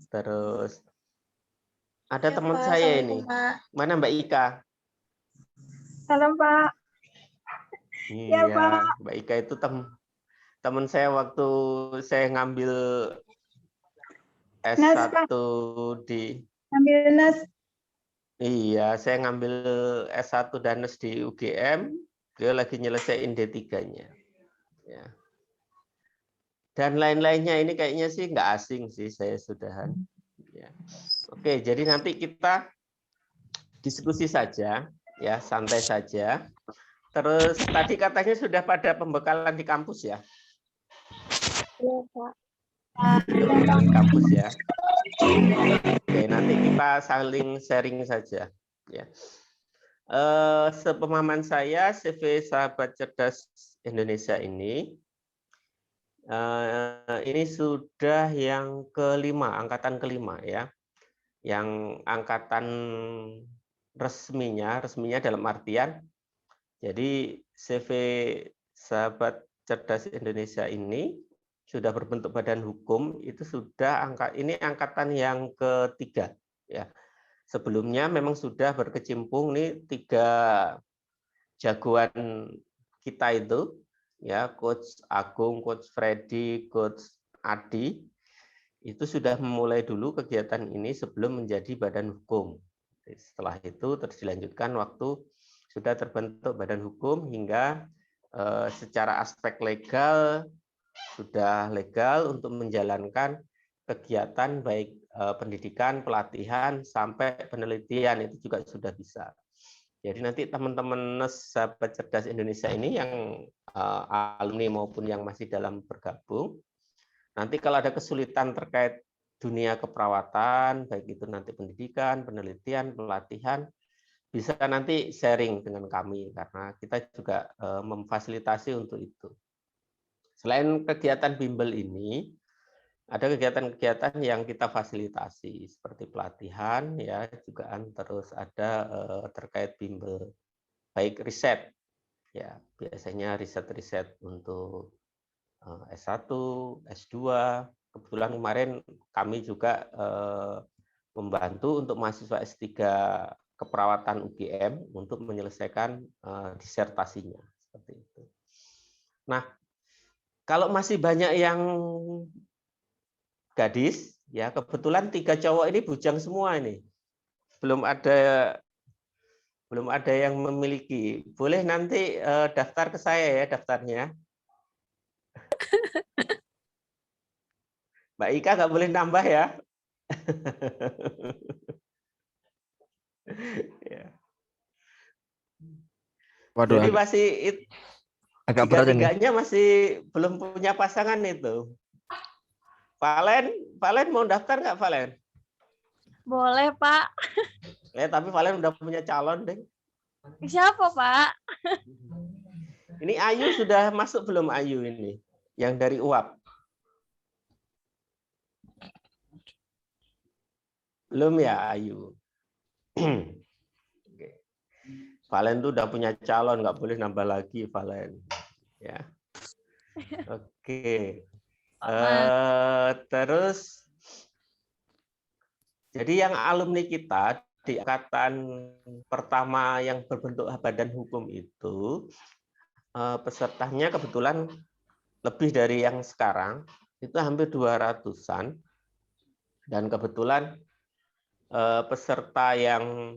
Terus ada Ya, teman Pak. saya Assalamualaikum, ini. Pak. Mana Mbak Ika? Salam, Pak. Ya, Iya, Pak. Mbak Ika itu teman saya waktu saya ngambil Nas, Pak. S1 di Ambil nas. Iya, saya ngambil S1 Danes di UGM, dia lagi nyelesain D3-nya. Ya. Dan lain-lainnya ini kayaknya sih nggak asing sih saya sudahan. Ya. Oke, jadi nanti kita diskusi saja, ya santai saja. Terus tadi katanya sudah pada pembekalan di kampus ya? Iya, Pak. Sudah pembekalan di kampus ya? Oke, nanti kita saling sharing saja. Ya. Sepemahaman saya, CV Sahabat Cerdas Indonesia ini sudah yang kelima, angkatan kelima ya. Yang angkatan resminya dalam artian, jadi CV Sahabat Cerdas Indonesia ini sudah berbentuk badan hukum, itu sudah ini angkatan yang ketiga ya. Sebelumnya memang sudah berkecimpung nih 3 jagoan kita itu ya, Coach Agung, Coach Freddy, Coach Adi itu sudah memulai dulu kegiatan ini sebelum menjadi badan hukum. Setelah itu terus dilanjutkan waktu sudah terbentuk badan hukum hingga secara aspek legal sudah legal untuk menjalankan kegiatan baik pendidikan, pelatihan sampai penelitian itu juga sudah bisa. Jadi nanti teman-teman Sahabat Cerdas Indonesia ini yang alumni maupun yang masih dalam bergabung, nanti kalau ada kesulitan terkait dunia keperawatan, baik itu nanti pendidikan, penelitian, pelatihan, bisa nanti sharing dengan kami karena kita juga memfasilitasi untuk itu. Selain kegiatan bimbel ini, ada kegiatan-kegiatan yang kita fasilitasi seperti pelatihan ya juga terus ada terkait bimbel baik riset ya biasanya riset-riset untuk S1, S2. Kebetulan kemarin kami juga membantu untuk mahasiswa S3 keperawatan UGM untuk menyelesaikan disertasinya seperti itu. Nah, kalau masih banyak yang gadis, ya kebetulan 3 cowok ini bujang semua ini. Belum ada yang memiliki. Boleh nanti daftar ke saya ya daftarnya. Mbak Ika nggak boleh nambah ya. Ya. Waduh, Jadi masih agak berat ini. tiga-tiganya masih belum punya pasangan itu. Valen mau daftar nggak Valen? Boleh, Pak. Tapi Valen udah punya calon deh. Siapa, Pak? Ini Ayu sudah masuk belum Ayu ini? Yang dari UAP. Belum ya Ayu. Valen tuh udah punya calon, nggak boleh nambah lagi Valen. Ya. Oke. Terus, jadi yang alumni kita di angkatan pertama yang berbentuk badan hukum itu, pesertanya kebetulan lebih dari yang sekarang, itu hampir 200-an. Dan kebetulan peserta yang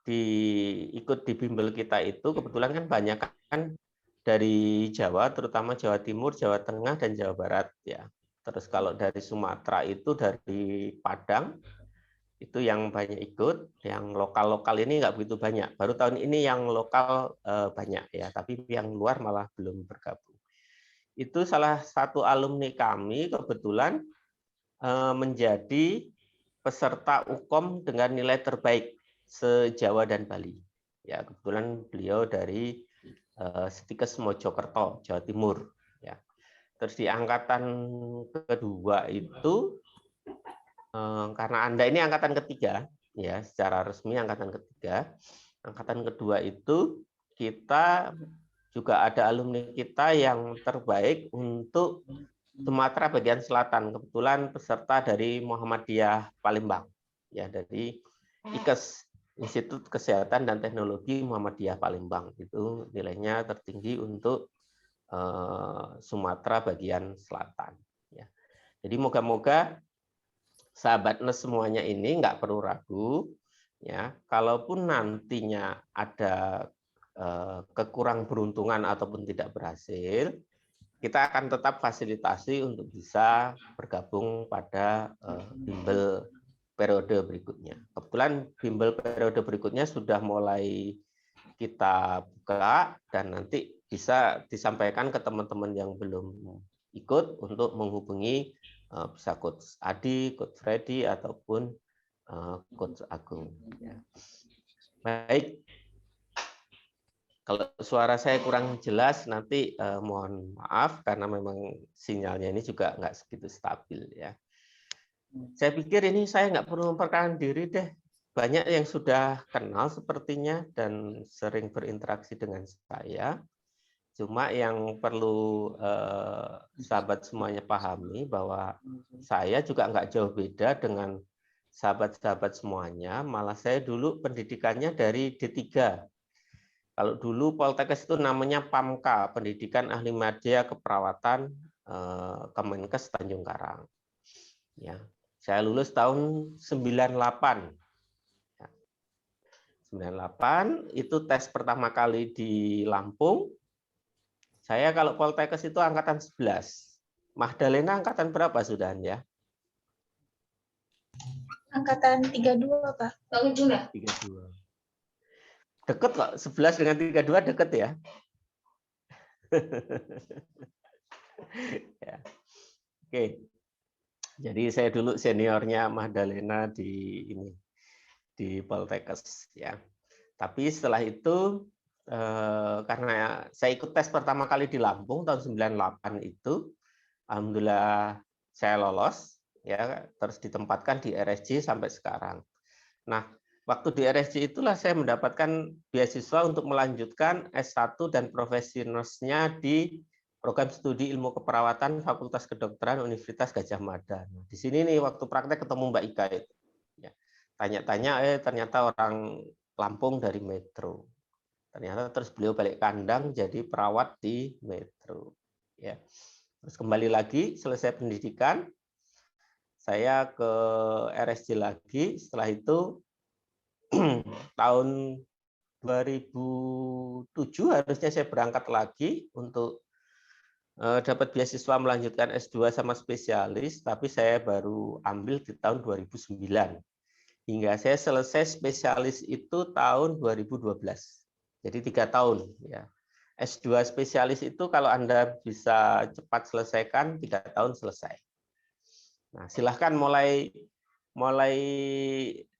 ikut di bimbel kita itu kebetulan kan banyak kan dari Jawa, terutama Jawa Timur, Jawa Tengah, dan Jawa Barat ya. Terus kalau dari Sumatera itu dari Padang itu yang banyak ikut, yang lokal-lokal ini nggak begitu banyak. Baru tahun ini yang lokal banyak ya, tapi yang luar malah belum bergabung. Itu salah satu alumni kami kebetulan menjadi peserta UKOM dengan nilai terbaik se-Jawa dan Bali. Ya, kebetulan beliau dari Stikes Mojokerto, Jawa Timur. Ya. Terus di angkatan kedua itu, karena Anda ini angkatan ketiga, ya secara resmi angkatan ketiga. Angkatan kedua itu kita juga ada alumni kita yang terbaik untuk Sumatera bagian selatan. Kebetulan peserta dari Muhammadiyah Palembang, ya, dari IKES, Institut Kesehatan dan Teknologi Muhammadiyah Palembang. Itu nilainya tertinggi untuk Sumatera bagian selatan. Ya. Jadi moga-moga sahabat NES semuanya ini nggak perlu ragu, ya. Kalaupun nantinya ada kekurang beruntungan ataupun tidak berhasil, kita akan tetap fasilitasi untuk bisa bergabung pada bimbel periode berikutnya. Kebetulan bimbel periode berikutnya sudah mulai kita buka dan nanti bisa disampaikan ke teman-teman yang belum ikut untuk menghubungi bisa Coach Adi, Coach Freddy, ataupun Coach Agung. Ya. Baik, kalau suara saya kurang jelas nanti mohon maaf karena memang sinyalnya ini juga nggak segitu stabil ya. Saya pikir ini saya nggak perlu memperkenalkan diri deh. Banyak yang sudah kenal sepertinya dan sering berinteraksi dengan saya. Cuma yang perlu sahabat semuanya pahami bahwa saya juga nggak jauh beda dengan sahabat-sahabat semuanya. Malah saya dulu pendidikannya dari D3. Kalau dulu Poltekkes itu namanya PAMK, Pendidikan Ahli Media Keperawatan Kemenkes Tanjung Karang. Ya, saya lulus tahun 98. 98 itu tes pertama kali di Lampung. Saya kalau Poltekkes itu angkatan 11. Mahdalena angkatan berapa sudah ya? Angkatan 32, Pak. 32. Deket kok, 11 dengan 32 deket ya. Ya. Oke. Jadi saya dulu seniornya Mahdalena di Poltekkes ya. Tapi setelah itu karena saya ikut tes pertama kali di Lampung tahun 98 itu, alhamdulillah saya lolos ya, terus ditempatkan di RSJ sampai sekarang. Nah, waktu di RSJ itulah saya mendapatkan beasiswa untuk melanjutkan S1 dan profesi nurse-nya di program studi ilmu keperawatan Fakultas Kedokteran Universitas Gadjah Mada. Nah, di sini nih waktu praktek ketemu Mbak Ika itu. Ya. Tanya-tanya, ternyata orang Lampung dari Metro. Ternyata terus beliau balik kandang jadi perawat di Metro. Ya. Terus kembali lagi selesai pendidikan, saya ke RSJ lagi. Setelah itu tahun 2007 harusnya saya berangkat lagi untuk dapat beasiswa melanjutkan S2 sama spesialis, tapi saya baru ambil di tahun 2009. Hingga saya selesai spesialis itu tahun 2012. Jadi 3 tahun ya. S2 spesialis itu kalau Anda bisa cepat selesaikan 3 tahun selesai. Nah, silahkan mulai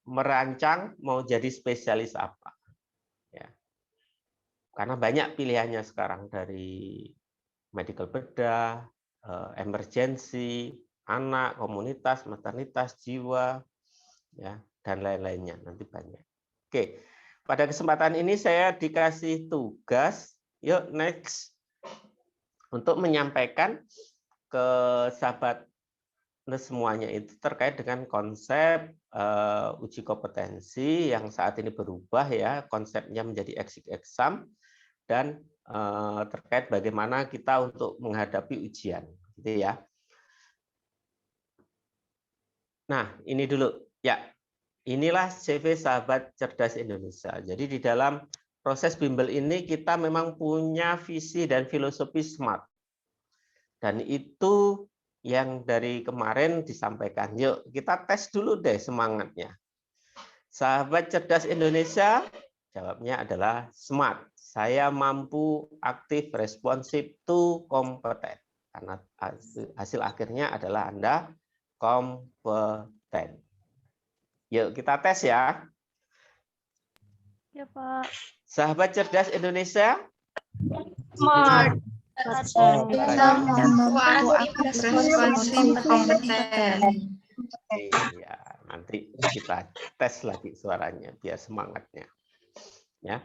merancang mau jadi spesialis apa. Ya. Karena banyak pilihannya sekarang dari medical bedah, emergency, anak, komunitas, maternitas, jiwa, ya, dan lain-lainnya nanti banyak. Oke, pada kesempatan ini saya dikasih tugas, yuk next, untuk menyampaikan ke sahabat semuanya itu terkait dengan konsep uji kompetensi yang saat ini berubah ya, konsepnya menjadi exit exam dan terkait bagaimana kita untuk menghadapi ujian, gitu ya. Nah, ini dulu ya. Inilah CV Sahabat Cerdas Indonesia. Jadi di dalam proses bimbel ini kita memang punya visi dan filosofi SMART. Dan itu yang dari kemarin disampaikan. Yuk kita tes dulu deh semangatnya. Sahabat Cerdas Indonesia, jawabnya adalah SMART. Saya mampu, aktif, responsif, to kompeten. Karena hasil akhirnya adalah Anda kompeten. Yuk kita tes ya. Ya, Pak. Sahabat Cerdas Indonesia. SMART. Iya, nanti kita tes lagi suaranya biar semangatnya. Ya.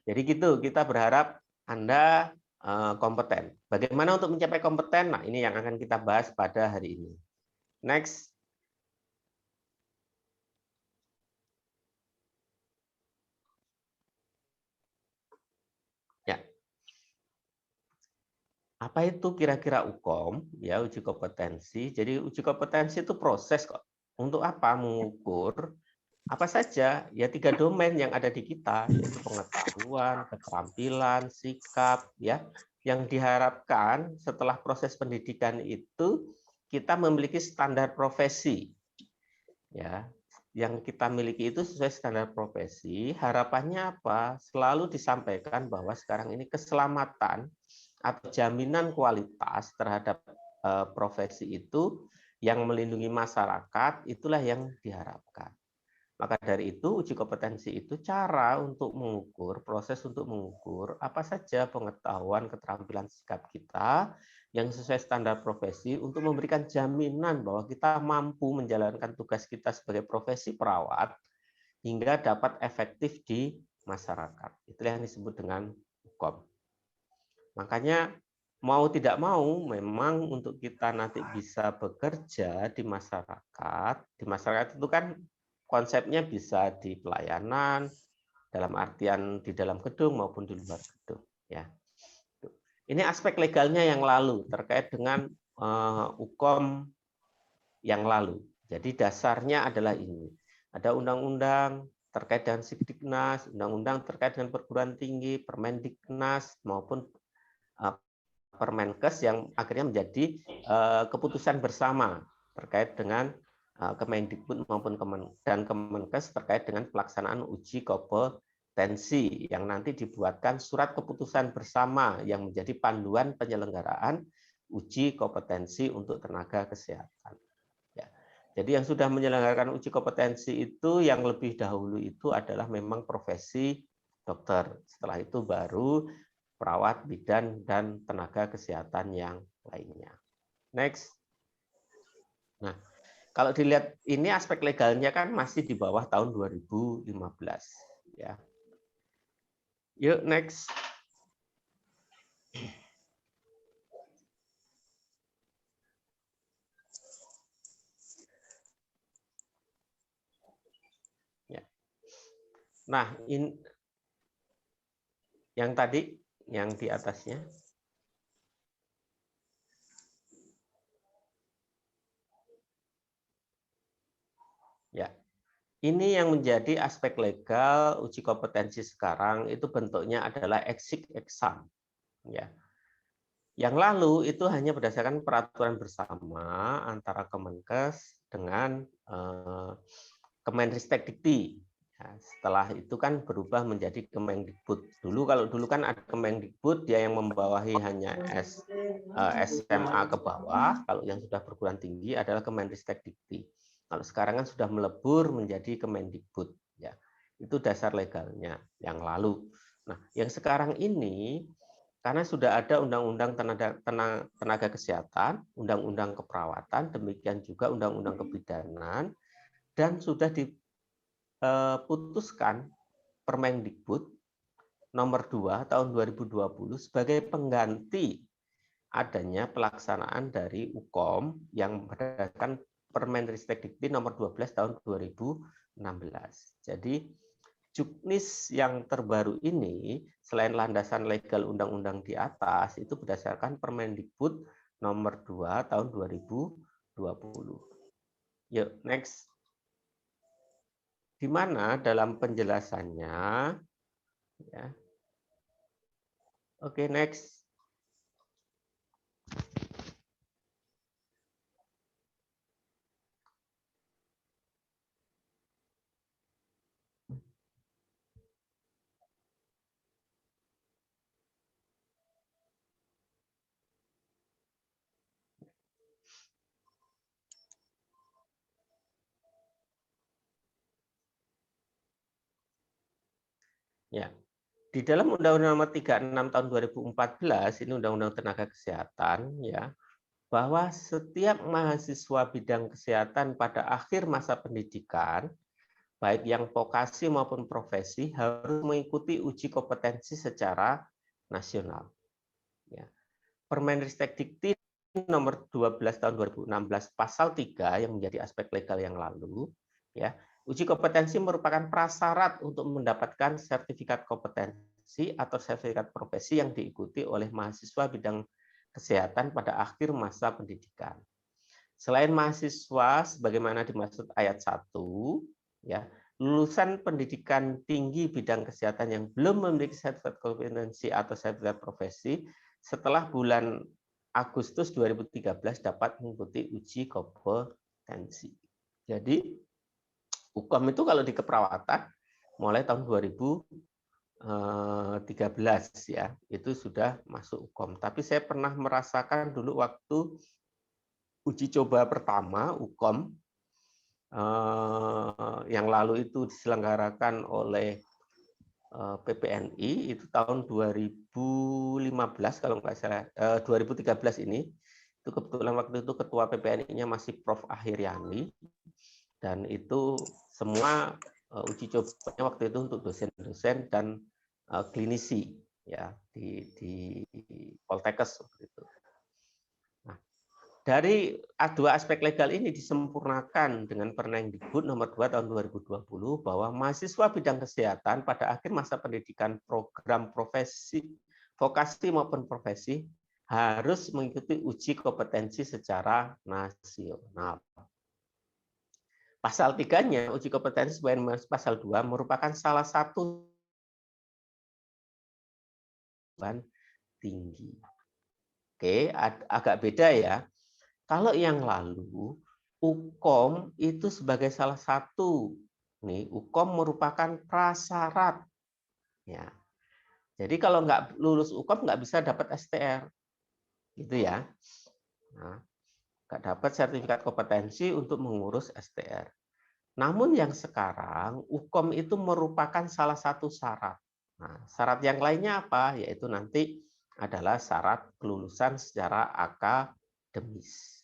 Jadi gitu, kita berharap Anda kompeten. Bagaimana untuk mencapai kompeten? Nah, ini yang akan kita bahas pada hari ini. Next. Ya. Apa itu kira-kira UKOM? Ya, uji kompetensi. Jadi uji kompetensi itu proses kok. Untuk apa? Mengukur apa saja? Ya 3 domain yang ada di kita, yaitu pengetahuan, keterampilan, sikap, ya. Yang diharapkan setelah proses pendidikan itu kita memiliki standar profesi. Ya, yang kita miliki itu sesuai standar profesi. Harapannya apa? Selalu disampaikan bahwa sekarang ini keselamatan atau jaminan kualitas terhadap profesi itu yang melindungi masyarakat, itulah yang diharapkan. Maka dari itu uji kompetensi itu cara untuk mengukur, proses untuk mengukur apa saja pengetahuan, keterampilan, sikap kita yang sesuai standar profesi untuk memberikan jaminan bahwa kita mampu menjalankan tugas kita sebagai profesi perawat hingga dapat efektif di masyarakat. Itulah yang disebut dengan UKOM. Makanya mau tidak mau memang untuk kita nanti bisa bekerja di masyarakat itu kan konsepnya bisa di pelayanan, dalam artian di dalam gedung maupun di luar gedung. Ya. Ini aspek legalnya yang lalu terkait dengan UKOM yang lalu. Jadi dasarnya adalah ini. Ada undang-undang terkait dengan Sikdiknas, undang-undang terkait dengan perguruan tinggi, Permendiknas maupun Permenkes yang akhirnya menjadi keputusan bersama terkait dengan Kemendikbud maupun Kemenkes terkait dengan pelaksanaan uji kompetensi yang nanti dibuatkan surat keputusan bersama yang menjadi panduan penyelenggaraan uji kompetensi untuk tenaga kesehatan. Ya. Jadi yang sudah menyelenggarakan uji kompetensi itu yang lebih dahulu itu adalah memang profesi dokter. Setelah itu baru perawat, bidan, dan tenaga kesehatan yang lainnya. Next. Nah, kalau dilihat ini aspek legalnya kan masih di bawah tahun 2015. Ya. Yuk, next. Ya. Nah, yang tadi, yang di atasnya. Ya. Ini yang menjadi aspek legal uji kompetensi sekarang itu bentuknya adalah exit exam. Ya. Yang lalu itu hanya berdasarkan peraturan bersama antara Kemenkes dengan Kemenristek-Dikti. Ya, setelah itu kan berubah menjadi Kemendikbud. Kalau dulu kan ada Kemendikbud, dia yang membawahi hanya SMA ke bawah. Kalau yang sudah perguruan tinggi adalah Kemenristek-Dikti. Kalau sekarang kan sudah melebur menjadi Kemendikbud. Ya, itu dasar legalnya yang lalu. Nah, yang sekarang ini karena sudah ada Undang-Undang Tenaga Kesehatan, Undang-Undang Keperawatan, demikian juga Undang-Undang Kebidanan, dan sudah diputuskan Permendikbud nomor 2 tahun 2020 sebagai pengganti adanya pelaksanaan dari UKOM yang berdasarkan Permenristek-Dikti nomor 12 tahun 2016. Jadi Juknis yang terbaru ini selain landasan legal undang-undang di atas itu berdasarkan Permendikbud nomor 2 tahun 2020. Yuk, next. Di mana dalam penjelasannya ya. Oke, next. Ya. Di dalam Undang-Undang Nomor 36 tahun 2014 ini Undang-Undang Tenaga Kesehatan ya, bahwa setiap mahasiswa bidang kesehatan pada akhir masa pendidikan baik yang vokasi maupun profesi harus mengikuti uji kompetensi secara nasional. Ya. Permenristek Dikti nomor 12 tahun 2016 pasal 3 yang menjadi aspek legal yang lalu, ya, uji kompetensi merupakan prasyarat untuk mendapatkan sertifikat kompetensi atau sertifikat profesi yang diikuti oleh mahasiswa bidang kesehatan pada akhir masa pendidikan. Selain mahasiswa sebagaimana dimaksud ayat 1, ya, lulusan pendidikan tinggi bidang kesehatan yang belum memiliki sertifikat kompetensi atau sertifikat profesi setelah bulan Agustus 2013 dapat mengikuti uji kompetensi. Jadi UKOM itu kalau di keperawatan mulai tahun 2013 ya, itu sudah masuk UKOM. Tapi saya pernah merasakan dulu waktu uji coba pertama UKOM yang lalu itu diselenggarakan oleh PPNI itu tahun 2015 kalau nggak salah, 2013 ini itu kebetulan waktu itu ketua PPNI-nya masih Prof. Ahiryani, dan itu semua uji cobanya waktu itu untuk dosen-dosen dan klinisi ya di Poltekkes waktu itu. Dari dua aspek legal ini disempurnakan dengan Permendikbud nomor 2 tahun 2020 bahwa mahasiswa bidang kesehatan pada akhir masa pendidikan program profesi, vokasi maupun profesi harus mengikuti uji kompetensi secara nasional. Pasal 3-nya uji kompetensi sesuai pasal 2 merupakan salah satu tinggi. Oke, agak beda ya. Kalau yang lalu, UKOM itu sebagai salah satu, nih UKOM merupakan prasyarat. Ya. Jadi kalau nggak lulus UKOM nggak bisa dapat STR, gitu ya. Nah, nggak dapat sertifikat kompetensi untuk mengurus STR. Namun yang sekarang UKOM itu merupakan salah satu syarat. Nah, syarat yang lainnya apa? Yaitu nanti adalah syarat kelulusan secara akademis.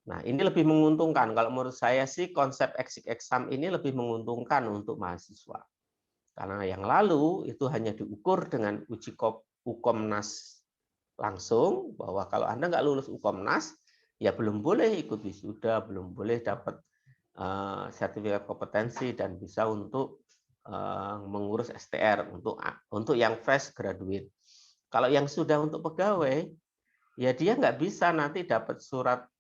Nah, ini lebih menguntungkan. Kalau menurut saya sih konsep exit exam ini lebih menguntungkan untuk mahasiswa. Karena yang lalu itu hanya diukur dengan uji UKOMNAS langsung, bahwa kalau Anda nggak lulus UKOMNAS, ya belum boleh ikut wisuda, belum boleh dapat sertifikat kompetensi dan bisa untuk mengurus STR untuk yang fresh graduate. Kalau yang sudah untuk pegawai, ya dia nggak bisa nanti dapat surat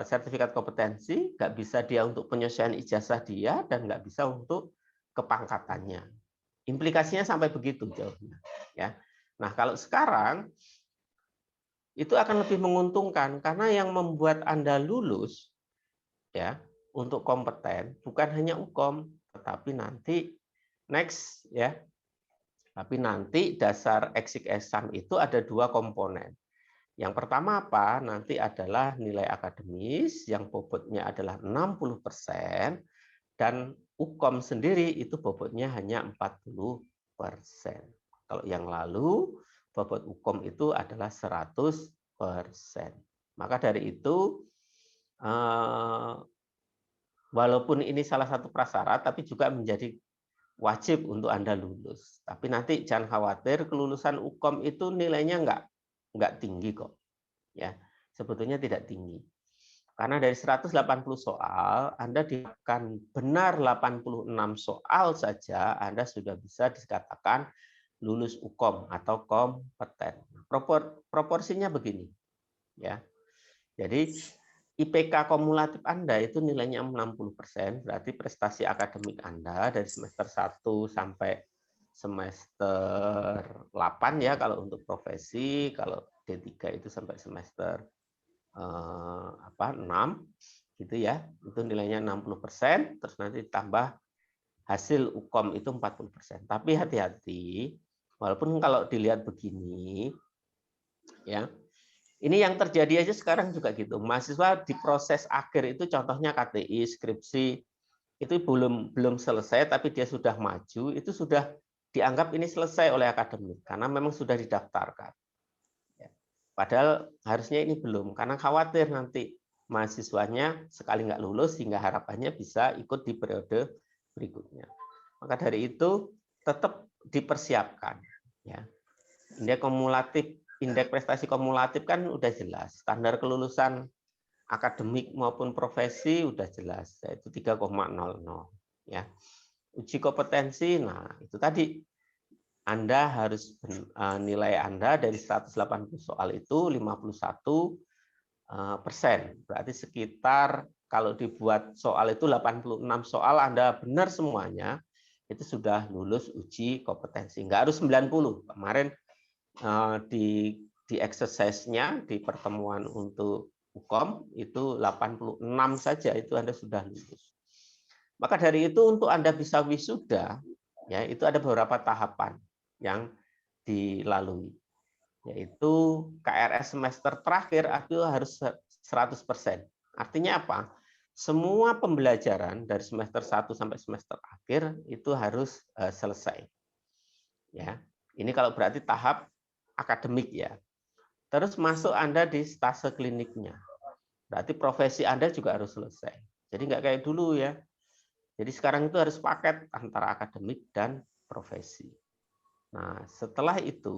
sertifikat kompetensi, nggak bisa dia untuk penyelesaian ijazah dia, dan nggak bisa untuk kepangkatannya. Implikasinya sampai begitu jauhnya. Ya. Nah, kalau sekarang itu akan lebih menguntungkan karena yang membuat Anda lulus ya untuk kompeten bukan hanya UKOM, tetapi nanti next ya. Tapi nanti dasar exit exam itu ada dua komponen. Yang pertama apa? Nanti adalah nilai akademis yang bobotnya adalah 60%, dan UKOM sendiri itu bobotnya hanya 40%. Kalau yang lalu bobot UKOM itu adalah 100%. Maka dari itu walaupun ini salah satu prasyarat, tapi juga menjadi wajib untuk Anda lulus. Tapi nanti jangan khawatir, kelulusan UKOM itu nilainya nggak tinggi kok. Ya, sebetulnya tidak tinggi. Karena dari 180 soal, Anda dikatakan benar 86 soal saja, Anda sudah bisa dikatakan lulus UKOM atau kompeten. Proporsinya begini. Ya. Jadi IPK kumulatif Anda itu nilainya 60%, berarti prestasi akademik Anda dari semester 1 sampai semester 8 ya kalau untuk profesi, kalau D3 itu sampai semester 6 gitu ya. Itu nilainya 60%, terus nanti tambah hasil UKOM itu 40%. Tapi hati-hati, walaupun kalau dilihat begini ya. Ini yang terjadi aja sekarang juga gitu. Mahasiswa di proses akhir itu contohnya KTI, skripsi, itu belum selesai tapi dia sudah maju, itu sudah dianggap ini selesai oleh akademik karena memang sudah didaftarkan. Padahal harusnya ini belum, karena khawatir nanti mahasiswanya sekali nggak lulus sehingga harapannya bisa ikut di periode berikutnya. Maka dari itu tetap dipersiapkan. Ya. Indeks prestasi kumulatif kan udah jelas. Standar kelulusan akademik maupun profesi udah jelas, yaitu 3,00 ya. Uji kompetensi, nah itu tadi Anda harus nilai Anda dari 180 soal itu 51%. Berarti sekitar kalau dibuat soal itu 86 soal Anda benar semuanya, itu sudah lulus uji kompetensi. Enggak harus 90. Kemarin di exercise-nya di pertemuan untuk Ukom itu 86 saja itu Anda sudah lulus. Maka dari itu untuk Anda bisa wisuda ya itu ada beberapa tahapan yang dilalui. Yaitu KRS semester terakhir itu harus 100%. Artinya apa? Semua pembelajaran dari semester 1 sampai semester akhir itu harus selesai. Ya. Ini kalau berarti tahap akademik ya. Terus masuk Anda di stase kliniknya. Berarti profesi Anda juga harus selesai. Jadi nggak kayak dulu ya. Jadi sekarang itu harus paket antara akademik dan profesi. Nah, setelah itu,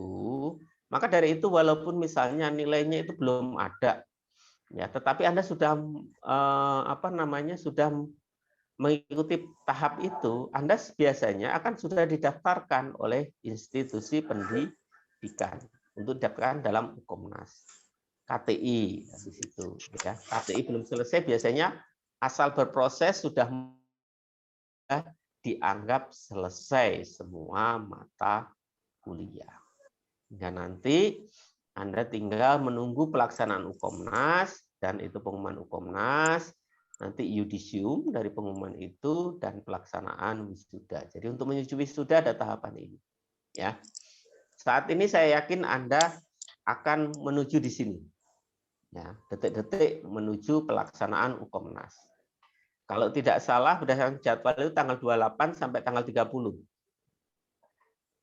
maka dari itu walaupun misalnya nilainya itu belum ada, ya, tetapi Anda sudah sudah mengikuti tahap itu, Anda biasanya akan sudah didaftarkan oleh institusi pendidikan untuk didaftarkan dalam Ukomnas. KTI di situ ya. KTI belum selesai biasanya asal berproses sudah dianggap selesai semua mata kuliah. Dan nanti Anda tinggal menunggu pelaksanaan Ukomnas dan itu pengumuman Ukomnas, nanti yudisium dari pengumuman itu dan pelaksanaan wisuda. Jadi untuk menyetujui wisuda ada tahapan ini. Ya. Saat ini saya yakin Anda akan menuju di sini. Ya, detik-detik menuju pelaksanaan Ukomnas. Kalau tidak salah berdasarkan jadwal itu tanggal 28 sampai tanggal 30.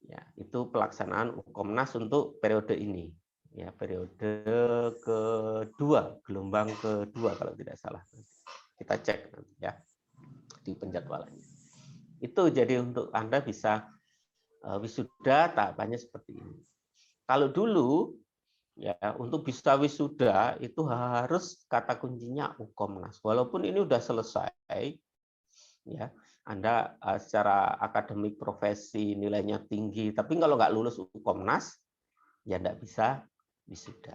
Ya, itu pelaksanaan Ukomnas untuk periode ini. Ya, periode kedua, gelombang kedua kalau tidak salah. Kita cek nanti ya di penjadwalannya. Itu jadi untuk Anda bisa wisuda tahapannya seperti ini. Kalau dulu ya untuk bisa wisuda itu harus kata kuncinya Ukomnas. Walaupun ini udah selesai ya. Anda secara akademik profesi nilainya tinggi, tapi kalau nggak lulus Ukomnas ya nggak bisa wisuda.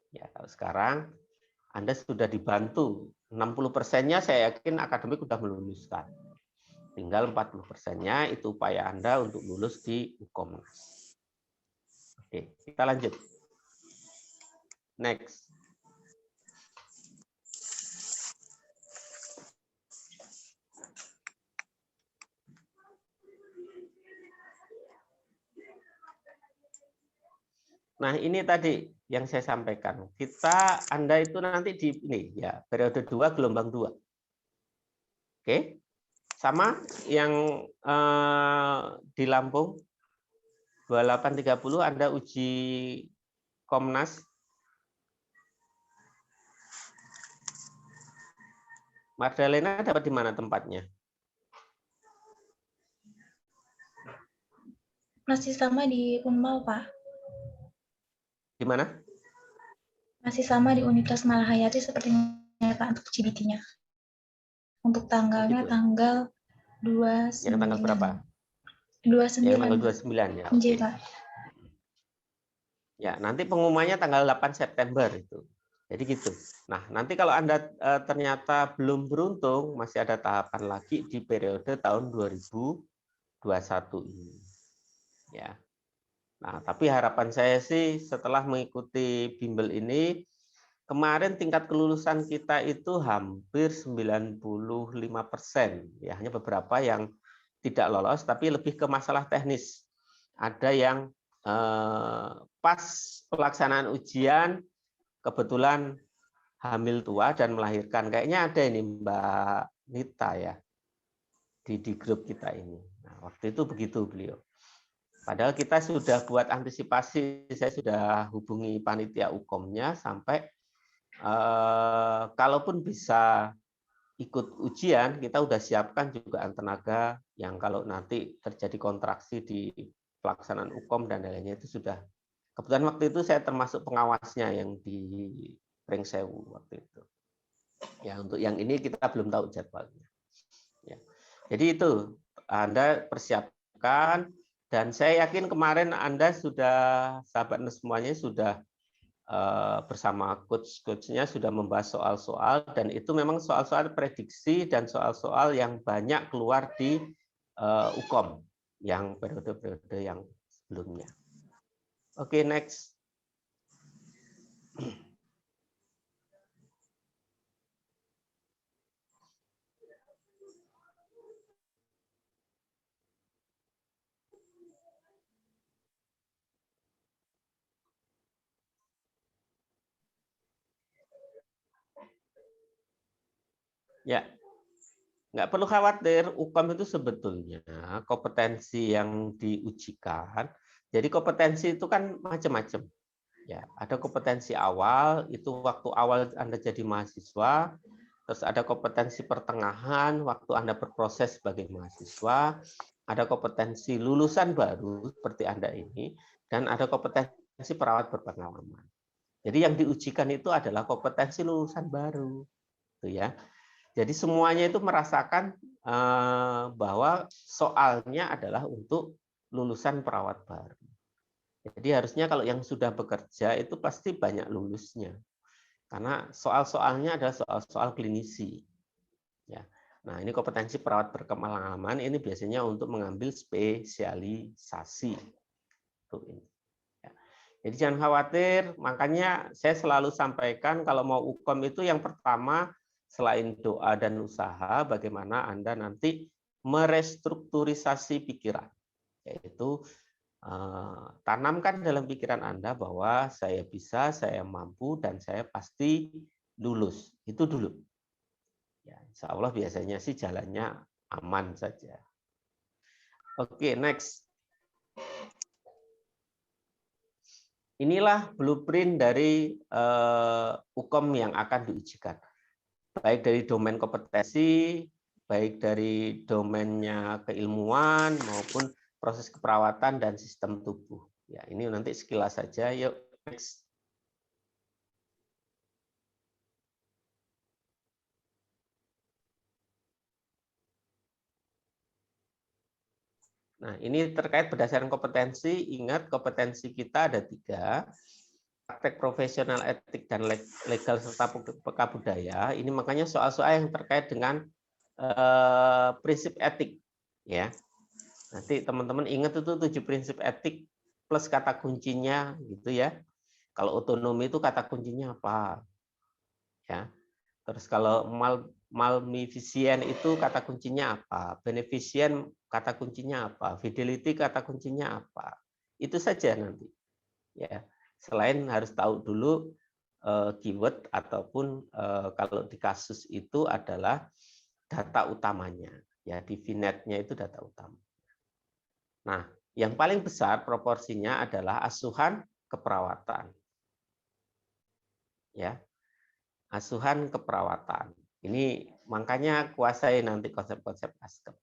Ya, kalau sekarang Anda sudah dibantu 60%-nya saya yakin akademik sudah meluluskan. Tinggal 40%-nya itu upaya Anda untuk lulus di Ukomnas. Oke, kita lanjut. Next. Nah, ini tadi yang saya sampaikan. Anda itu nanti di ini ya, periode 2 gelombang 2. Oke. Sama yang di Lampung 28.30 Anda uji Komnas. Magdalena dapat di mana tempatnya? Masih sama di Unmal, Pak. Di mana? Masih sama di Universitas Malahayati sepertinya, Pak, untuk GBT-nya. Untuk tanggalnya tanggal 29. Yang tanggal berapa? 29. Yang tanggal 29 ya. Oke. Pak. Ya, nanti pengumumannya tanggal 8 September itu. Jadi gitu. Nah, nanti kalau Anda ternyata belum beruntung, masih ada tahapan lagi di periode tahun 2021 ini. Ya. Nah, tapi harapan saya sih setelah mengikuti bimbel ini, kemarin tingkat kelulusan kita itu hampir 95%. Ya, hanya beberapa yang tidak lolos, tapi lebih ke masalah teknis. Ada yang pas pelaksanaan ujian, kebetulan hamil tua dan melahirkan. Kayaknya ada ini Mbak Nita ya, di grup kita ini. Nah, waktu itu begitu beliau. Padahal kita sudah buat antisipasi, saya sudah hubungi panitia Ukomnya sampai kalaupun bisa ikut ujian, kita sudah siapkan juga tenaga yang kalau nanti terjadi kontraksi di pelaksanaan UKOM dan lainnya itu sudah. Kebetulan waktu itu saya termasuk pengawasnya yang di Pringsewu waktu itu. Ya, untuk yang ini kita belum tahu jadwalnya. Ya. Jadi itu Anda persiapkan, dan saya yakin kemarin Anda sudah, sahabat semuanya sudah bersama coach-coachnya sudah membahas soal-soal, dan itu memang soal-soal prediksi dan soal-soal yang banyak keluar di UKOM yang periode-periode yang sebelumnya. Oke, next. Ya, nggak perlu khawatir, UKOM itu sebetulnya kompetensi yang diujikan. Jadi kompetensi itu kan macam-macam. Ya, ada kompetensi awal, itu waktu awal Anda jadi mahasiswa, terus ada kompetensi pertengahan, waktu Anda berproses sebagai mahasiswa, ada kompetensi lulusan baru seperti Anda ini, dan ada kompetensi perawat berpengalaman. Jadi yang diujikan itu adalah kompetensi lulusan baru, gitu ya. Jadi semuanya itu merasakan bahwa soalnya adalah untuk lulusan perawat baru. Jadi harusnya kalau yang sudah bekerja itu pasti banyak lulusnya. Karena soal-soalnya adalah soal-soal klinisi. Ya. Nah, ini kompetensi perawat berpengalaman ini biasanya untuk mengambil spesialisasi. Ya. Jadi jangan khawatir, makanya saya selalu sampaikan kalau mau UKOM itu yang pertama selain doa dan usaha, bagaimana Anda nanti merestrukturisasi pikiran. Yaitu tanamkan dalam pikiran Anda bahwa saya bisa, saya mampu, dan saya pasti lulus. Itu dulu. Ya, insya Allah biasanya sih jalannya aman saja. Oke, next. Inilah blueprint dari UKOM yang akan diujikan. Baik dari domain kompetensi, baik dari domainnya keilmuan, maupun proses keperawatan dan sistem tubuh. Ya, ini nanti sekilas saja. Yuk, next. Nah, ini terkait berdasarkan kompetensi. Ingat, kompetensi kita ada 3. Praktek profesional, etik, dan legal serta peka budaya. Ini makanya soal-soal yang terkait dengan prinsip etik. Ya. Nanti teman-teman ingat itu 7 prinsip etik plus kata kuncinya gitu ya. Kalau otonomi itu kata kuncinya apa? Ya. Terus kalau malmifisien itu kata kuncinya apa? Beneficient kata kuncinya apa? Fidelity kata kuncinya apa? Itu saja nanti. Ya. Selain harus tahu dulu keyword ataupun kalau di kasus itu adalah data utamanya. Ya, di VNet-nya itu data utama. Nah, yang paling besar proporsinya adalah asuhan keperawatan. Ya. Asuhan keperawatan. Ini makanya kuasai nanti konsep-konsep ASKEP.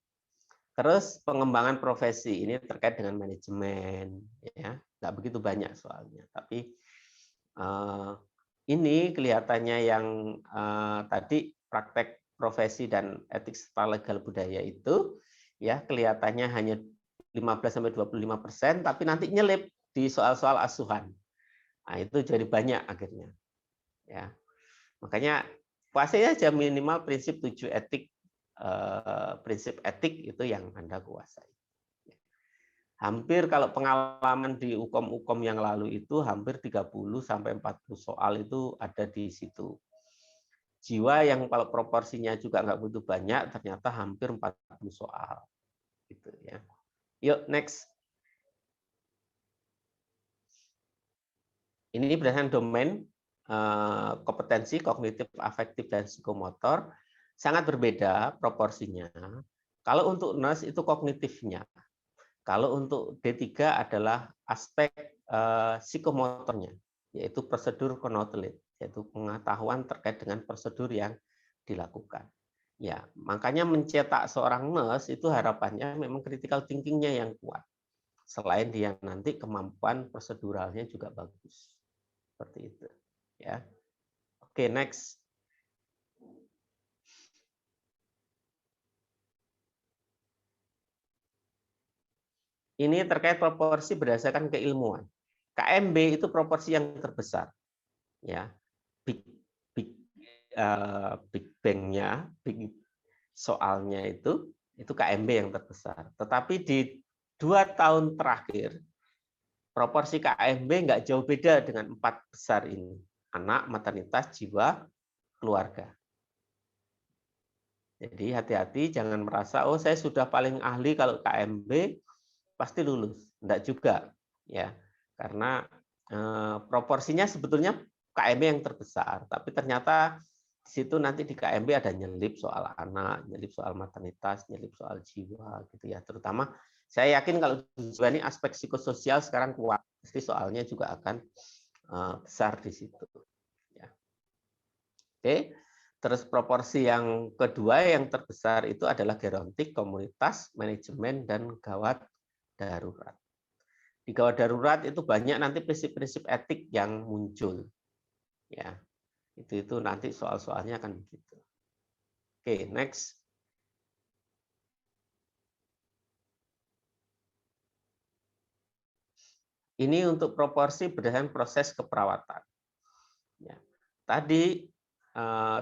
Terus pengembangan profesi ini terkait dengan manajemen, ya, nggak begitu banyak soalnya. Tapi ini kelihatannya yang tadi praktek profesi dan etik serta legal budaya itu, ya kelihatannya hanya 15-25%, tapi nanti nyelip di soal-soal asuhan. Nah, itu jadi banyak akhirnya. Ya. Makanya kuasai aja minimal prinsip 7 etik, prinsip etik itu yang Anda kuasai. Hampir kalau pengalaman di UKOM-UKOM yang lalu itu hampir 30-40 soal itu ada di situ. Jiwa yang kalau proporsinya juga nggak begitu banyak, ternyata hampir 40 soal. Gitu ya. Yuk, next. Ini berdasarkan domain kompetensi kognitif, afektif, dan psikomotor sangat berbeda proporsinya. Kalau untuk nurse itu kognitifnya, kalau untuk D3 adalah aspek psikomotornya, yaitu prosedur konotlet, yaitu pengetahuan terkait dengan prosedur yang dilakukan. Ya, makanya mencetak seorang nurse itu harapannya memang critical thinking-nya yang kuat. Selain dia nanti kemampuan proseduralnya juga bagus. Seperti itu. Ya. Oke, next. Ini terkait proporsi berdasarkan keilmuan. KMB itu proporsi yang terbesar. Ya. Big Bang-nya, big soalnya itu KMB yang terbesar. Tetapi di 2 tahun terakhir, proporsi KMB nggak jauh beda dengan 4 besar ini. Anak, maternitas, jiwa, keluarga. Jadi hati-hati, jangan merasa, oh saya sudah paling ahli kalau KMB, pasti lulus. Enggak juga. Ya, karena proporsinya sebetulnya KMB yang terbesar. Tapi ternyata di situ nanti di KMB ada nyelip soal anak, nyelip soal maternitas, nyelip soal jiwa, gitu ya. Terutama saya yakin kalau di jiwa ini aspek psikososial sekarang kuat, pasti soalnya juga akan besar di situ. Ya. Oke. Terus proporsi yang kedua yang terbesar itu adalah gerontik, komunitas, manajemen, dan gawat darurat. Di gawat darurat itu banyak nanti prinsip-prinsip etik yang muncul. Ya, itu nanti soal-soalnya akan begitu. Oke, next. Ini untuk proporsi berdasarkan proses keperawatan. Ya. Tadi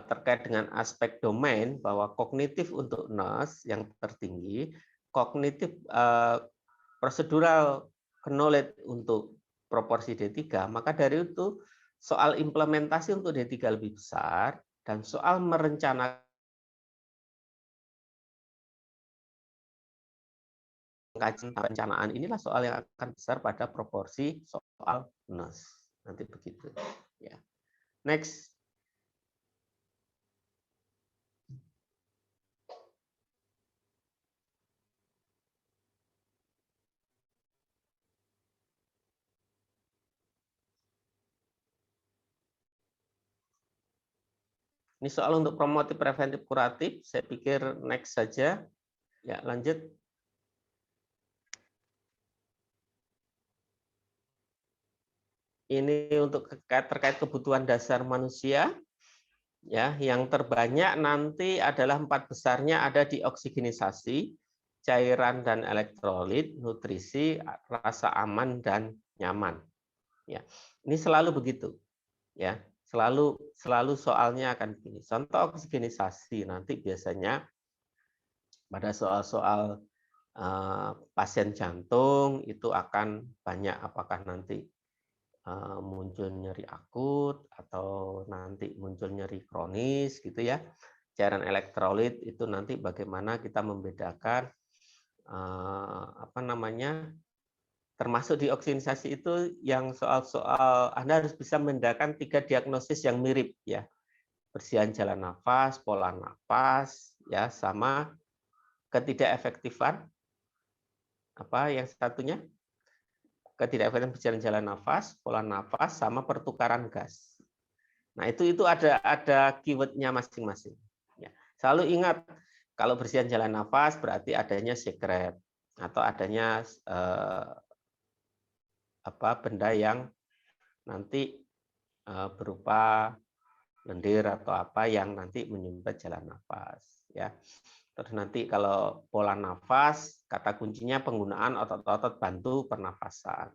terkait dengan aspek domain bahwa kognitif untuk nurse yang tertinggi, kognitif prosedural knowledge untuk proporsi D3, maka dari itu soal implementasi untuk D3 lebih besar dan soal merencanakan perencanaan inilah soal yang akan besar pada proporsi soal nurse. Nanti begitu. Ya. Next. Ini soal untuk promotif, preventif, kuratif. Saya pikir next saja. Ya, lanjut. Ini untuk terkait kebutuhan dasar manusia. Ya, yang terbanyak nanti adalah 4 besarnya ada di oksigenisasi, cairan dan elektrolit, nutrisi, rasa aman dan nyaman. Ya, ini selalu begitu. Ya, selalu soalnya akan begini. Contoh oksigenisasi nanti biasanya pada soal-soal pasien jantung itu akan banyak apakah nanti muncul nyeri akut atau nanti muncul nyeri kronis gitu ya. Cairan elektrolit itu nanti bagaimana kita membedakan apa namanya, termasuk di oksigenisasi itu yang soal-soal Anda harus bisa membedakan 3 diagnosis yang mirip ya. Bersihan jalan nafas, pola nafas ya, sama ketidakefektifan apa yang satunya? Ketidakefektifan berjalan jalan nafas, pola nafas, sama pertukaran gas. Nah itu ada keywordnya masing-masing. Ya. Selalu ingat kalau bersihan jalan nafas berarti adanya sekret atau adanya benda yang nanti berupa lendir atau apa yang nanti menyumbat jalan nafas. Ya. Terus nanti kalau pola nafas, kata kuncinya penggunaan otot-otot bantu pernafasan.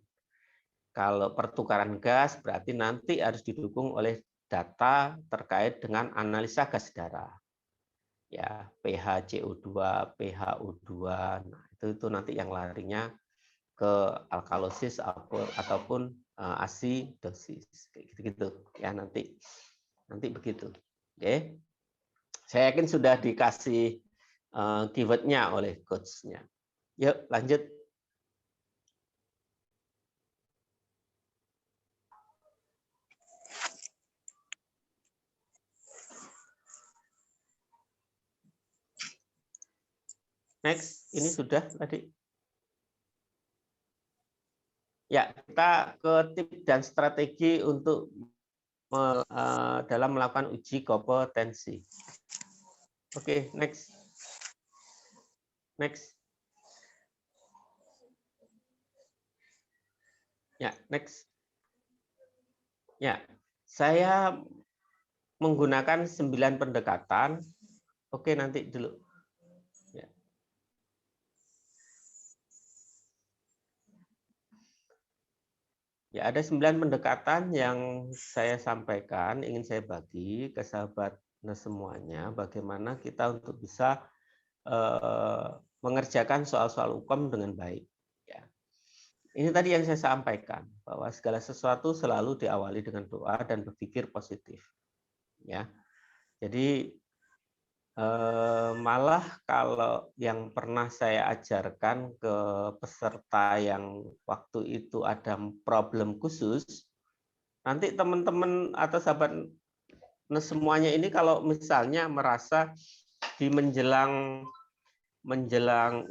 Kalau pertukaran gas berarti nanti harus didukung oleh data terkait dengan analisa gas darah. Ya, pH CO2, pH O2. Nah, itu nanti yang larinya ke alkalosis ataupun asidosis kayak gitu-gitu. Ya, nanti begitu. Oke. Saya yakin sudah dikasih keyword-nya oleh coach-nya. Yuk, lanjut. Next, ini sudah tadi. Ya, kita ke tips dan strategi untuk dalam melakukan uji kompetensi. Oke, next. Ya, next. Ya, saya menggunakan 9 pendekatan. Oke, nanti dulu. Ya. Ya, ada 9 pendekatan yang saya sampaikan, ingin saya bagi ke sahabat semuanya, bagaimana kita untuk bisa mengerjakan soal-soal hukum dengan baik. Ya. Ini tadi yang saya sampaikan, bahwa segala sesuatu selalu diawali dengan doa dan berpikir positif. Ya, jadi malah kalau yang pernah saya ajarkan ke peserta yang waktu itu ada problem khusus, nanti teman-teman atau sahabat semuanya ini kalau misalnya merasa di menjelang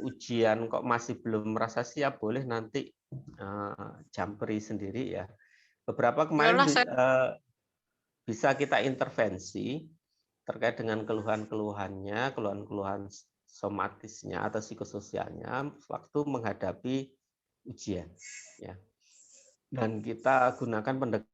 ujian kok masih belum merasa siap, boleh nanti jamperi sendiri ya. Beberapa kemarin bisa kita intervensi terkait dengan keluhan-keluhannya, keluhan-keluhan somatisnya atau psikososialnya waktu menghadapi ujian. Ya. Dan kita gunakan pendekatan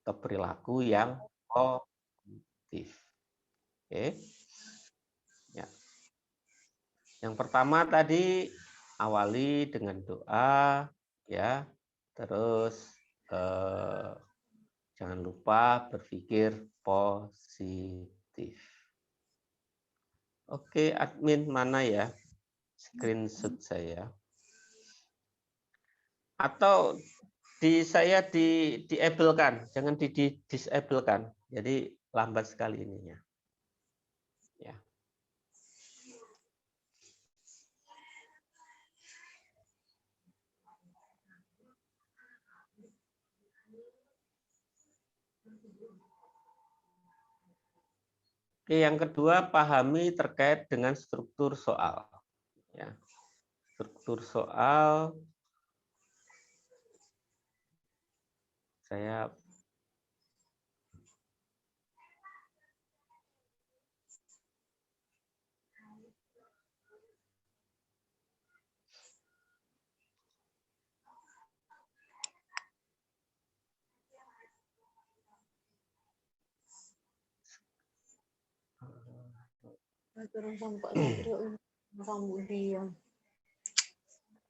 ke perilaku yang positif. Oke. Ya. Yang pertama tadi awali dengan doa, ya. Terus jangan lupa berpikir positif. Oke, admin mana ya screenshot saya? Atau saya di-disablekan, jangan di-disablekan. Jadi lambat sekali ininya. Ya. Oke, yang kedua pahami terkait dengan struktur soal. Ya. Struktur soal saya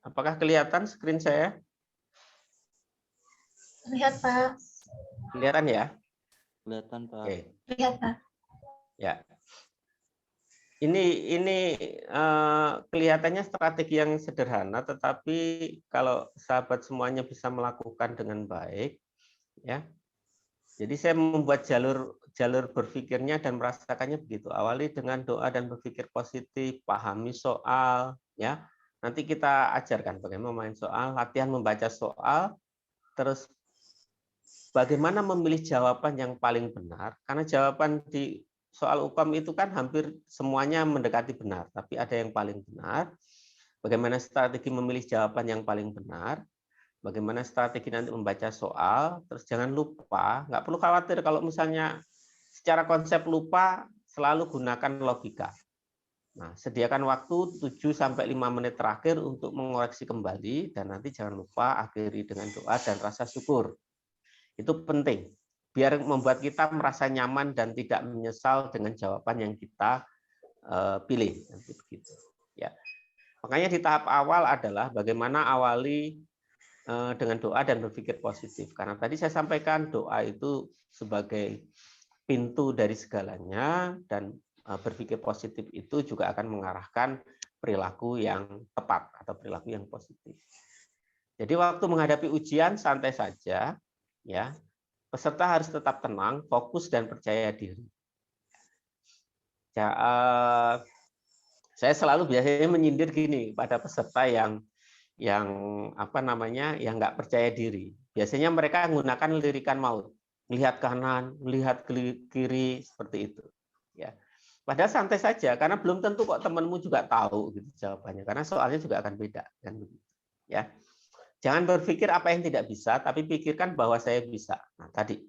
apakah kelihatan screen saya? Lihat, Pak. Kelihatan ya? Kelihatan, Pak. Oke. Lihat, Pak. Ya. Ini kelihatannya strategi yang sederhana, tetapi kalau sahabat semuanya bisa melakukan dengan baik, ya. Jadi saya membuat jalur berpikirnya dan merasakannya begitu. Awali dengan doa dan berpikir positif, pahami soal, ya. Nanti kita ajarkan bagaimana main soal, latihan membaca soal, terus bagaimana memilih jawaban yang paling benar, karena jawaban di soal UKM itu kan hampir semuanya mendekati benar, tapi ada yang paling benar. Bagaimana strategi memilih jawaban yang paling benar, bagaimana strategi nanti membaca soal, terus jangan lupa, nggak perlu khawatir kalau misalnya secara konsep lupa, selalu gunakan logika. Nah, sediakan waktu 7-5 menit terakhir untuk mengoreksi kembali, dan nanti jangan lupa akhiri dengan doa dan rasa syukur. Itu penting, biar membuat kita merasa nyaman dan tidak menyesal dengan jawaban yang kita pilih. Nanti begitu. Ya. Makanya di tahap awal adalah bagaimana awali dengan doa dan berpikir positif. Karena tadi saya sampaikan doa itu sebagai pintu dari segalanya, dan berpikir positif itu juga akan mengarahkan perilaku yang tepat atau perilaku yang positif. Jadi waktu menghadapi ujian santai saja, ya. Peserta harus tetap tenang, fokus dan percaya diri. Ya, saya selalu biasanya menyindir gini pada peserta yang yang yang nggak percaya diri. Biasanya mereka menggunakan lirikan maut, melihat kanan, melihat kiri seperti itu. Ya, padahal santai saja, karena belum tentu kok temanmu juga tahu gitu jawabannya, karena soalnya juga akan beda kan begitu. Ya, jangan berpikir apa yang tidak bisa, tapi pikirkan bahwa saya bisa. Nah, tadi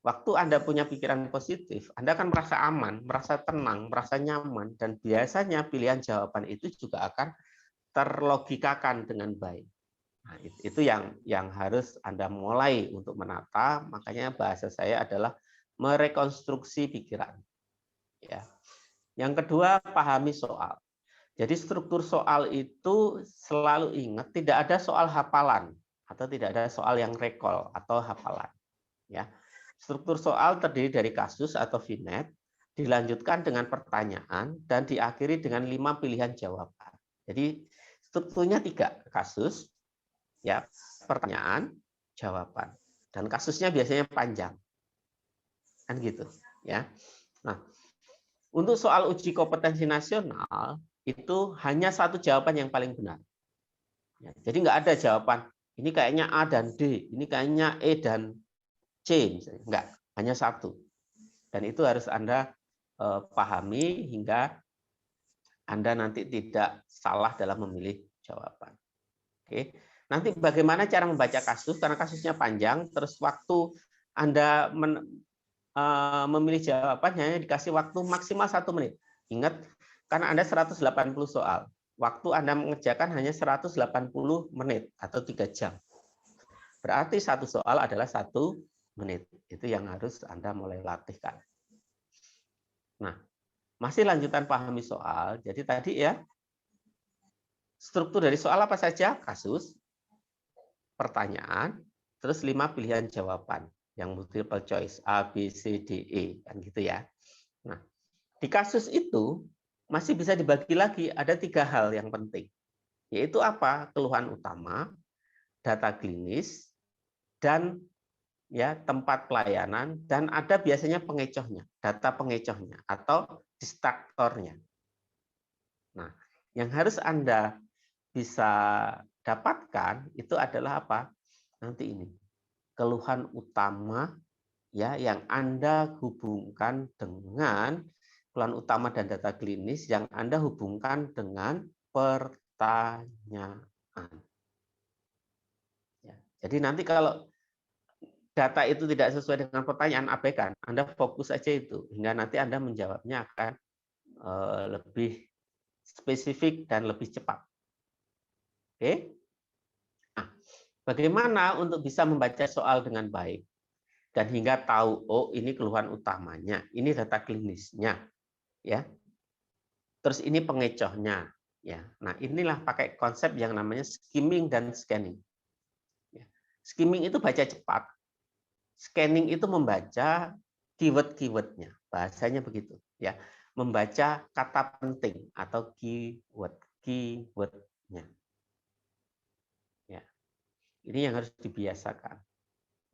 waktu Anda punya pikiran positif, Anda akan merasa aman, merasa tenang, merasa nyaman, dan biasanya pilihan jawaban itu juga akan terlogikakan dengan baik. Nah, itu yang harus Anda mulai untuk menata. Makanya bahasa saya adalah merekonstruksi pikiran. Ya. Yang kedua, pahami soal. Jadi struktur soal itu selalu ingat, tidak ada soal hafalan atau tidak ada soal yang recall atau hafalan. Ya. Struktur soal terdiri dari kasus atau vignette, dilanjutkan dengan pertanyaan dan diakhiri dengan 5 pilihan jawaban. Jadi strukturnya 3, kasus, ya, pertanyaan, jawaban. Dan kasusnya biasanya panjang. Kan gitu, ya. Nah, untuk soal uji kompetensi nasional itu hanya satu jawaban yang paling benar. Ya, jadi nggak ada jawaban ini kayaknya A dan D, ini kayaknya E dan C, enggak, hanya satu. Dan itu harus Anda pahami hingga Anda nanti tidak salah dalam memilih jawaban. Oke. Nanti bagaimana cara membaca kasus, karena kasusnya panjang, terus waktu Anda memilih jawaban hanya dikasih waktu maksimal 1 menit. Ingat, karena Anda 180 soal. Waktu Anda mengerjakan hanya 180 menit atau 3 jam. Berarti satu soal adalah 1 menit. Itu yang harus Anda mulai latihkan. Nah, masih lanjutan pahami soal. Jadi tadi ya, struktur dari soal apa saja? Kasus, pertanyaan, terus 5 pilihan jawaban yang multiple choice A, B, C, D, E, kan gitu ya. Nah, di kasus itu masih bisa dibagi lagi, ada 3 hal yang penting, yaitu apa? Keluhan utama, data klinis, dan ya tempat pelayanan, dan ada biasanya pengecohnya, data pengecohnya atau distraktornya. Nah, yang harus Anda bisa dapatkan itu adalah apa? Nanti ini, keluhan utama ya yang Anda hubungkan dengan keluhan utama dan data klinis yang Anda hubungkan dengan pertanyaan. Ya, jadi nanti kalau data itu tidak sesuai dengan pertanyaan, abaikan. Anda fokus saja itu hingga nanti Anda menjawabnya akan lebih spesifik dan lebih cepat. Oke? Nah, bagaimana untuk bisa membaca soal dengan baik dan hingga tahu, oh ini keluhan utamanya, ini data klinisnya, ya. Terus ini pengecohnya, ya. Nah, inilah pakai konsep yang namanya skimming dan scanning. Ya. Skimming itu baca cepat, scanning itu membaca keyword-keywordnya, bahasanya begitu, ya. Membaca kata penting atau keywordnya. Ya. Ini yang harus dibiasakan.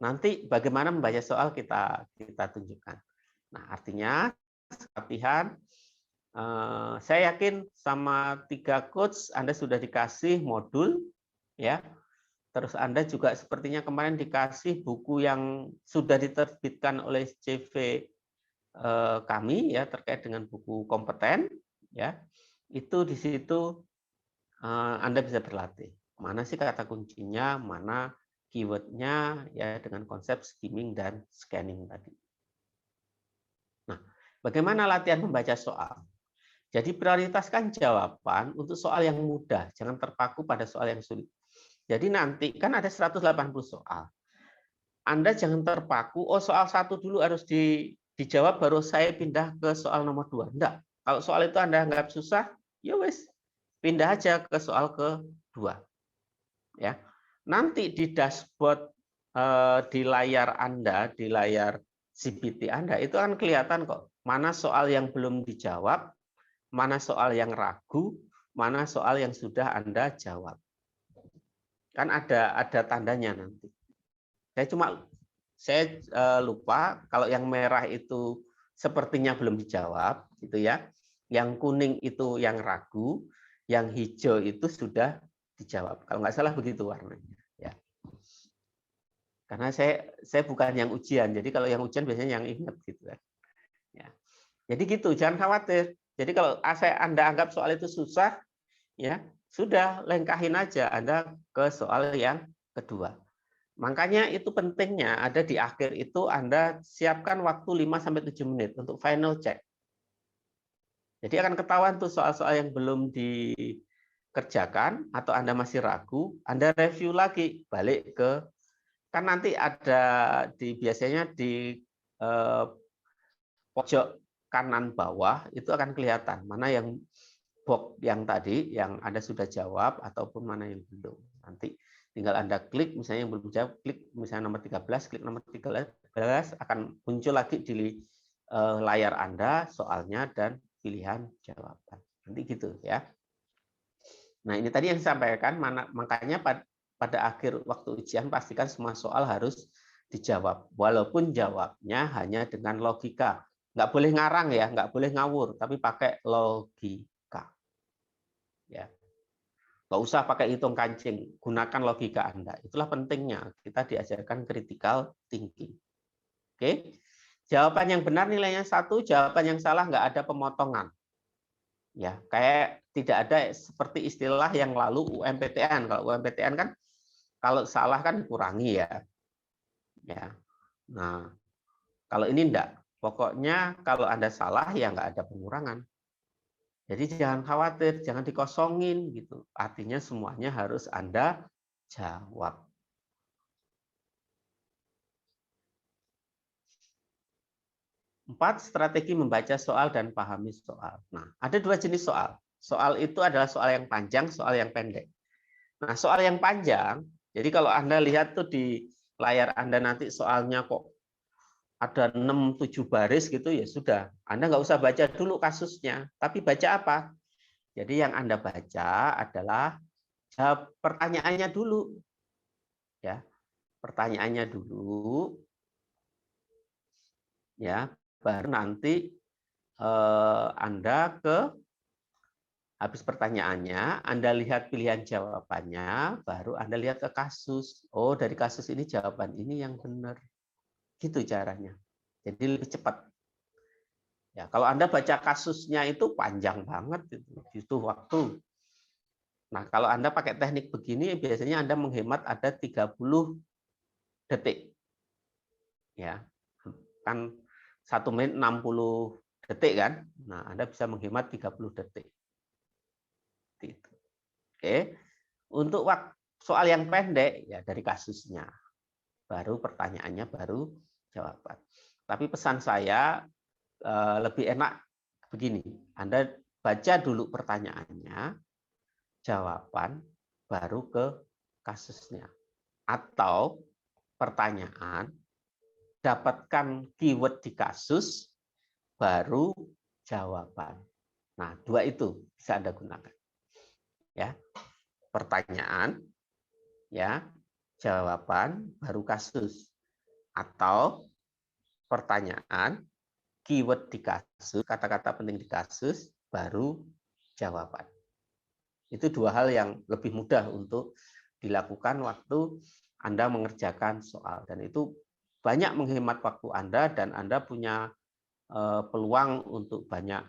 Nanti bagaimana membaca soal kita tunjukkan. Nah, artinya latihan. Saya yakin sama 3 coach Anda sudah dikasih modul, ya. Terus Anda juga sepertinya kemarin dikasih buku yang sudah diterbitkan oleh CV kami, ya, terkait dengan buku kompeten, ya. Itu di situ Anda bisa berlatih. Mana sih kata kuncinya, mana keywordnya, ya, dengan konsep skimming dan scanning tadi. Nah, bagaimana latihan membaca soal? Jadi prioritaskan jawaban untuk soal yang mudah, jangan terpaku pada soal yang sulit. Jadi nanti kan ada 180 soal. Anda jangan terpaku, oh soal 1 dulu harus dijawab baru saya pindah ke soal nomor 2. Enggak. Kalau soal itu Anda anggap susah, ya wes, pindah aja ke soal ke-2. Ya. Nanti di dashboard di layar Anda, di layar CBT Anda itu kan kelihatan kok mana soal yang belum dijawab, mana soal yang ragu, mana soal yang sudah Anda jawab. Kan ada tandanya nanti. Saya lupa kalau yang merah itu sepertinya belum dijawab, gitu ya. Yang kuning itu yang ragu, yang hijau itu sudah dijawab. Kalau nggak salah begitu warnanya. Ya. Karena saya bukan yang ujian, jadi kalau yang ujian biasanya yang ingat gitu kan. Ya. Jadi gitu, jangan khawatir. Jadi kalau Anda anggap soal itu susah, ya sudah lengkahin aja Anda ke soal yang kedua. Makanya itu pentingnya ada di akhir itu Anda siapkan waktu 5-7 menit untuk final check. Jadi akan ketahuan tuh soal-soal yang belum dikerjakan atau Anda masih ragu, Anda review lagi, balik ke, kan nanti ada biasanya di pojok kanan bawah itu akan kelihatan mana yang box yang tadi yang Anda sudah jawab ataupun mana yang belum. Nanti tinggal Anda klik, misalnya yang belum jawab, klik misalnya nomor 13, klik nomor 13, akan muncul lagi di layar Anda soalnya dan pilihan jawaban. Nanti gitu ya. Nah ini tadi yang disampaikan, makanya pada akhir waktu ujian pastikan semua soal harus dijawab. Walaupun jawabnya hanya dengan logika. Nggak boleh ngarang ya, nggak boleh ngawur, tapi pakai logika. Ya. Nggak usah pakai hitung kancing, gunakan logika Anda. Itulah pentingnya, kita diajarkan critical thinking. Oke, jawaban yang benar nilainya 1, jawaban yang salah nggak ada pemotongan. Ya, kayak tidak ada seperti istilah yang lalu UMPTN. Kalau UMPTN kan kalau salah kan dikurangi ya. Ya. Nah, kalau ini enggak. Pokoknya kalau Anda salah ya nggak ada pengurangan. Jadi jangan khawatir, jangan dikosongin gitu. Artinya semuanya harus Anda jawab. Empat, strategi membaca soal dan pahami soal. Nah, ada 2 jenis soal. Soal itu adalah soal yang panjang, soal yang pendek. Nah, soal yang panjang, jadi kalau Anda lihat tuh di layar Anda nanti soalnya kok ada 6-7 baris gitu, ya sudah. Anda nggak usah baca dulu kasusnya, tapi baca apa? Jadi yang Anda baca adalah jawab pertanyaannya dulu. Ya, pertanyaannya dulu. Ya, baru nanti Anda habis pertanyaannya, Anda lihat pilihan jawabannya, baru Anda lihat ke kasus. Oh, dari kasus ini jawaban ini yang benar. Gitu caranya. Jadi lebih cepat. Ya, kalau Anda baca kasusnya itu panjang banget, itu waktu. Nah, kalau Anda pakai teknik begini, biasanya Anda menghemat ada 30 detik. Ya, kan 1 menit 60 detik kan? Nah, Anda bisa menghemat 30 detik. Gitu. Oke. Untuk soal yang pendek ya dari kasusnya. Baru pertanyaannya, baru jawaban. Tapi pesan saya lebih enak begini. Anda baca dulu pertanyaannya, jawaban, baru ke kasusnya. Atau pertanyaan, dapatkan keyword di kasus, baru jawaban. Nah, 2 itu bisa Anda gunakan. Ya, pertanyaan, ya, jawaban, baru kasus. Atau pertanyaan, keyword di kasus, kata-kata penting di kasus, baru jawaban. Itu 2 hal yang lebih mudah untuk dilakukan waktu Anda mengerjakan soal. Dan itu banyak menghemat waktu Anda dan Anda punya peluang untuk banyak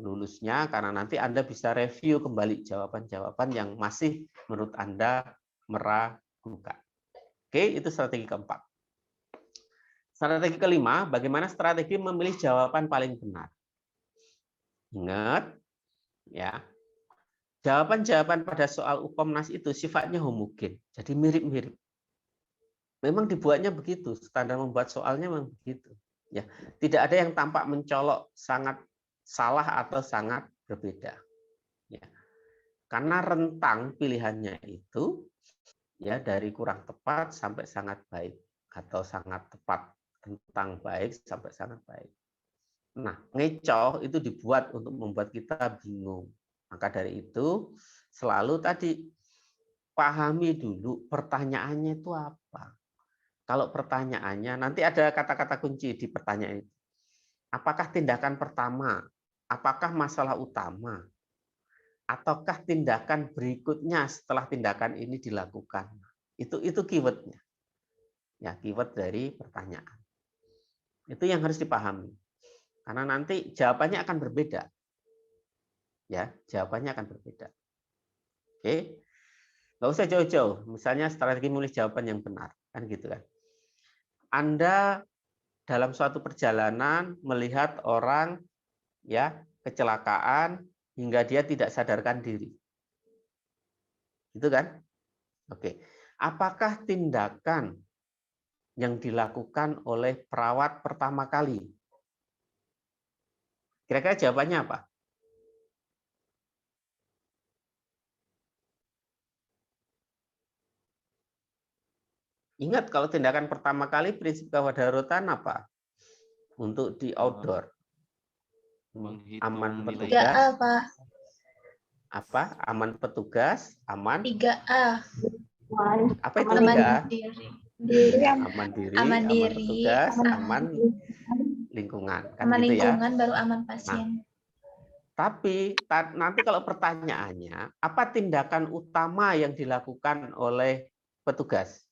lulusnya karena nanti Anda bisa review kembali jawaban-jawaban yang masih menurut Anda meragukan. Oke, itu strategi keempat. Strategi kelima, bagaimana strategi memilih jawaban paling benar. Ingat, ya, jawaban-jawaban pada soal UKOMNAS itu sifatnya homogen, jadi mirip-mirip. Memang dibuatnya begitu, standar membuat soalnya memang begitu. Ya, tidak ada yang tampak mencolok sangat salah atau sangat berbeda. Ya. Karena rentang pilihannya itu ya dari kurang tepat sampai sangat baik atau sangat tepat, rentang baik sampai sangat baik. Nah, ngecoh itu dibuat untuk membuat kita bingung. Maka dari itu selalu tadi pahami dulu pertanyaannya itu apa. Kalau pertanyaannya, nanti ada kata-kata kunci di pertanyaan itu. Apakah tindakan pertama? Apakah masalah utama? ataukah tindakan berikutnya setelah tindakan ini dilakukan. Itu keywordnya. Ya, keyword dari pertanyaan. Itu yang harus dipahami. Karena nanti jawabannya akan berbeda. Ya, jawabannya akan berbeda. Oke. Nggak usah jauh-jauh. Misalnya strategi memilih jawaban yang benar, kan gitu kan. Anda dalam suatu perjalanan melihat orang ya kecelakaan hingga dia tidak sadarkan diri. Gitu kan? Oke. Apakah tindakan yang dilakukan oleh perawat pertama kali? Kira-kira jawabannya apa? Ingat kalau tindakan pertama kali prinsip kedaruratan apa? Untuk di outdoor. Aman petugas. 3A, Pak. Apa? Aman petugas, aman 3A. apa itu Aman 3A? diri. Aman diri, Aman aman diri, petugas, aman lingkungan. Kan aman gitu ya. lingkungan baru aman pasien. Tapi nanti kalau pertanyaannya, apa tindakan utama yang dilakukan oleh petugas?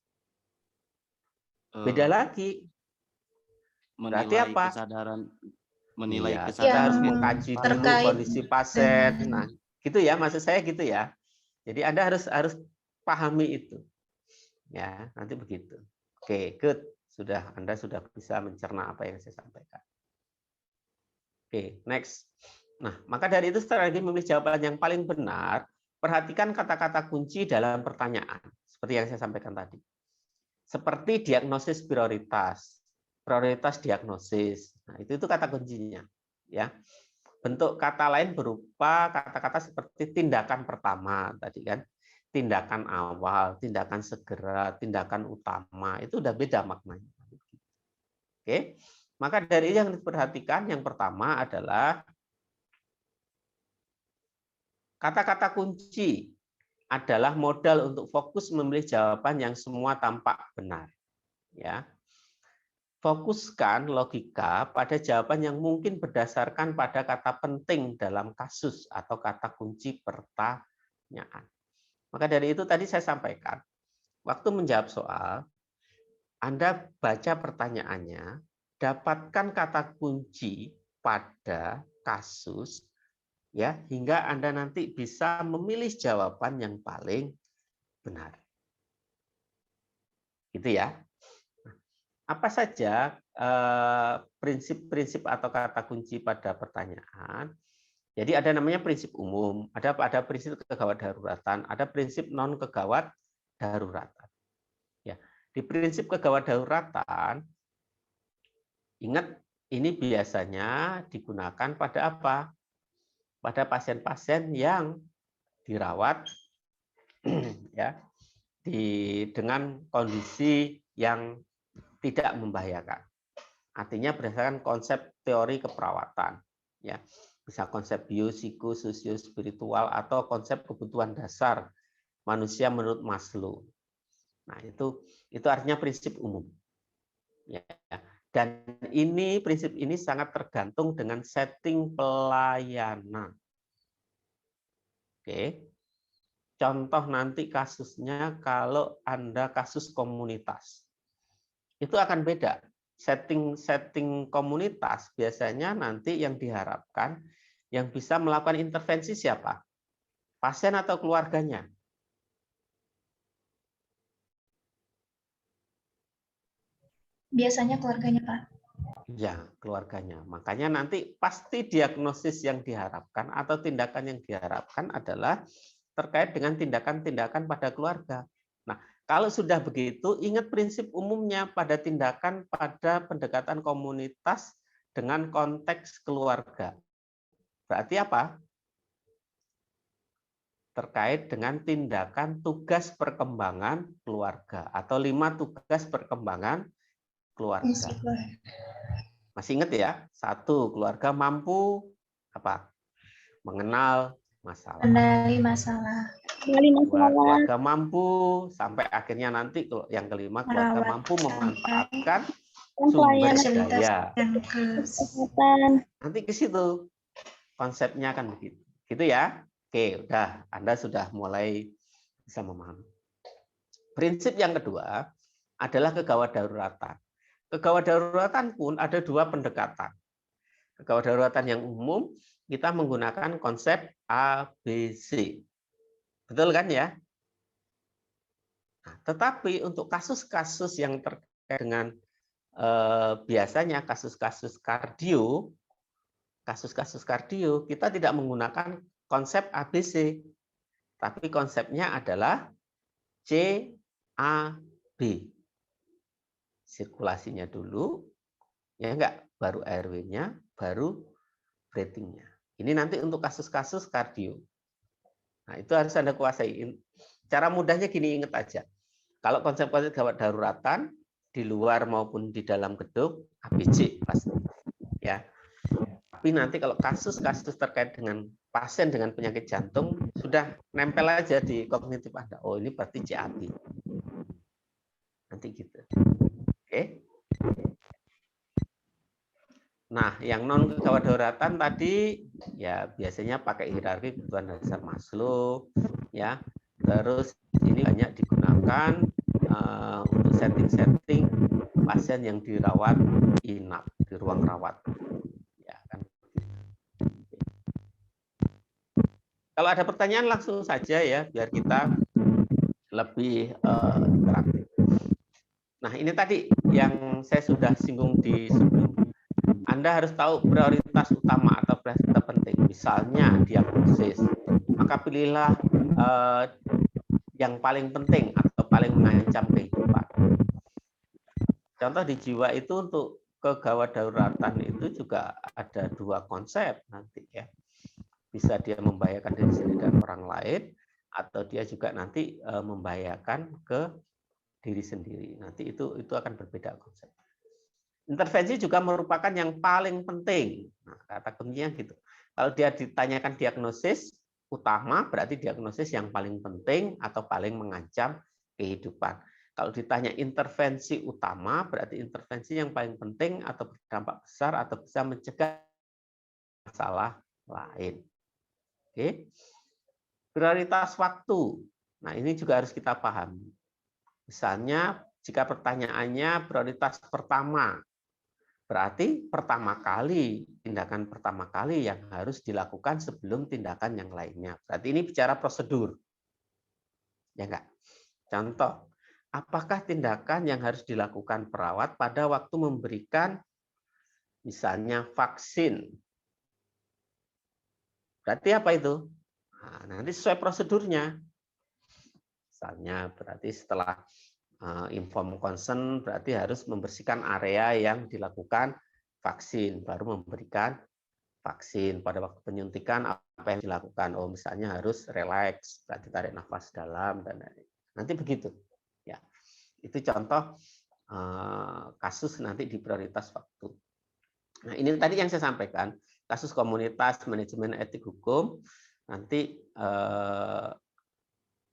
Beda lagi. Berarti menilai apa? kesadaran, menilai Iya, kesadaran kita harus Yang mengkaji dulu terkait kondisi pasien. dengan- Nah, gitu ya, maksud saya gitu ya. Jadi Anda harus pahami itu. Ya, nanti begitu. Oke, good. Anda sudah bisa mencerna apa yang saya sampaikan. Oke, next. Nah, maka dari itu strategi memilih jawaban yang paling benar, perhatikan kata-kata kunci dalam pertanyaan, seperti yang saya sampaikan tadi. Seperti diagnosis prioritas, prioritas diagnosis. Nah, itu kata kuncinya, ya. Bentuk kata lain berupa kata-kata seperti tindakan pertama tadi kan. Tindakan awal, tindakan segera, tindakan utama, itu udah beda maknanya. Oke. Maka dari yang diperhatikan yang pertama adalah kata-kata kunci adalah modal untuk fokus memilih jawaban yang semua tampak benar. Ya. Fokuskan logika pada jawaban yang mungkin berdasarkan pada kata penting dalam kasus atau kata kunci pertanyaan. Maka dari itu tadi saya sampaikan, waktu menjawab soal, Anda baca pertanyaannya, dapatkan kata kunci pada kasus, ya hingga Anda nanti bisa memilih jawaban yang paling benar. Gitu ya. Apa saja prinsip-prinsip atau kata kunci pada pertanyaan? Jadi ada namanya prinsip umum, ada prinsip kegawat daruratan, ada prinsip non kegawat daruratan. Ya, di prinsip kegawat daruratan, ingat ini biasanya digunakan pada apa? Pada pasien-pasien yang dirawat ya dengan kondisi yang tidak membahayakan. Artinya berdasarkan konsep teori keperawatan, ya bisa konsep bio, psiko, sosio, spiritual atau konsep kebutuhan dasar manusia menurut Maslow. Nah itu artinya prinsip umum. Ya. Dan prinsip ini sangat tergantung dengan setting pelayanan. Oke. Contoh nanti kasusnya kalau Anda kasus komunitas. Itu akan beda. Setting komunitas biasanya nanti yang diharapkan yang bisa melakukan intervensi siapa? Pasien atau keluarganya? Biasanya keluarganya, Pak. Ya, keluarganya. Makanya nanti pasti diagnosis yang diharapkan atau tindakan yang diharapkan adalah terkait dengan tindakan-tindakan pada keluarga. Nah, kalau sudah begitu, ingat prinsip umumnya pada tindakan pada pendekatan komunitas dengan konteks keluarga. Berarti apa? Terkait dengan tindakan tugas perkembangan keluarga atau 5 tugas perkembangan keluarga. Masih ingat ya? 1, keluarga mampu apa? Mengenal masalah. Kendali masalah. Keluarga mampu sampai akhirnya nanti yang kelima keluarga Merawat mampu memanfaatkan pelayanan sumber daya. kesehatan. Nanti ke situ konsepnya kan begitu. Gitu ya. Oke, udah. Anda sudah mulai bisa memahami. Prinsip yang kedua adalah kegawat daruratan. Kegawat daruratan pun ada dua pendekatan. Kegawat daruratan yang umum, kita menggunakan konsep ABC. Betul kan ya? Nah, tetapi untuk kasus-kasus yang terkait dengan biasanya kasus-kasus kardio, kita tidak menggunakan konsep ABC, tapi konsepnya adalah CAB. Sirkulasinya dulu, ya enggak, baru airway-nya, baru breathing-nya. Ini nanti untuk kasus-kasus kardio. Nah, itu harus Anda kuasai. Cara mudahnya gini, ingat aja. Kalau konsep-konsep gawat daruratan, di luar maupun di dalam gedung, ABC pasti. Ya. Tapi nanti kalau kasus-kasus terkait dengan pasien dengan penyakit jantung, sudah nempel aja di kognitif Anda. Oh, ini berarti CAB. Nanti gitu. Oke. Nah, yang non kegawat daruratan tadi ya biasanya pakai hierarki kebutuhan dasar Maslow, ya. Terus ini banyak digunakan untuk setting-setting pasien yang dirawat inap di ruang rawat. Ya, kan. Kalau ada pertanyaan langsung saja ya, biar kita lebih interaktif. Nah, ini tadi yang saya sudah singgung di sebelum. Anda harus tahu prioritas utama atau prioritas terpenting. Misalnya diagnosis, maka pilihlah yang paling penting atau paling mengancam kehidupan. Contoh di jiwa itu untuk kegawat daruratan itu juga ada dua konsep nanti ya. Bisa dia membahayakan diri sendiri dan orang lain, atau dia juga nanti membahayakan ke diri sendiri. Nanti itu akan berbeda konsep. Intervensi juga merupakan yang paling penting. Nah, kata kuncinya gitu. Kalau dia ditanyakan diagnosis utama, berarti diagnosis yang paling penting atau paling mengancam kehidupan. Kalau ditanya intervensi utama, berarti intervensi yang paling penting atau berdampak besar atau bisa mencegah masalah lain. Oke. Prioritas waktu. Nah, ini juga harus kita pahami. Misalnya, jika pertanyaannya prioritas pertama, berarti tindakan pertama kali yang harus dilakukan sebelum tindakan yang lainnya. Berarti ini bicara prosedur. Ya enggak? Contoh, apakah tindakan yang harus dilakukan perawat pada waktu memberikan misalnya vaksin? Berarti apa itu? Nah, nanti sesuai prosedurnya. Misalnya berarti setelah inform consent berarti harus membersihkan area yang dilakukan vaksin, baru memberikan vaksin. Pada waktu penyuntikan apa yang dilakukan? Oh, misalnya harus relax, berarti tarik nafas dalam dan nanti begitu. Ya, itu contoh kasus nanti di prioritas waktu. Nah, ini tadi yang saya sampaikan, kasus komunitas manajemen etik hukum. Nanti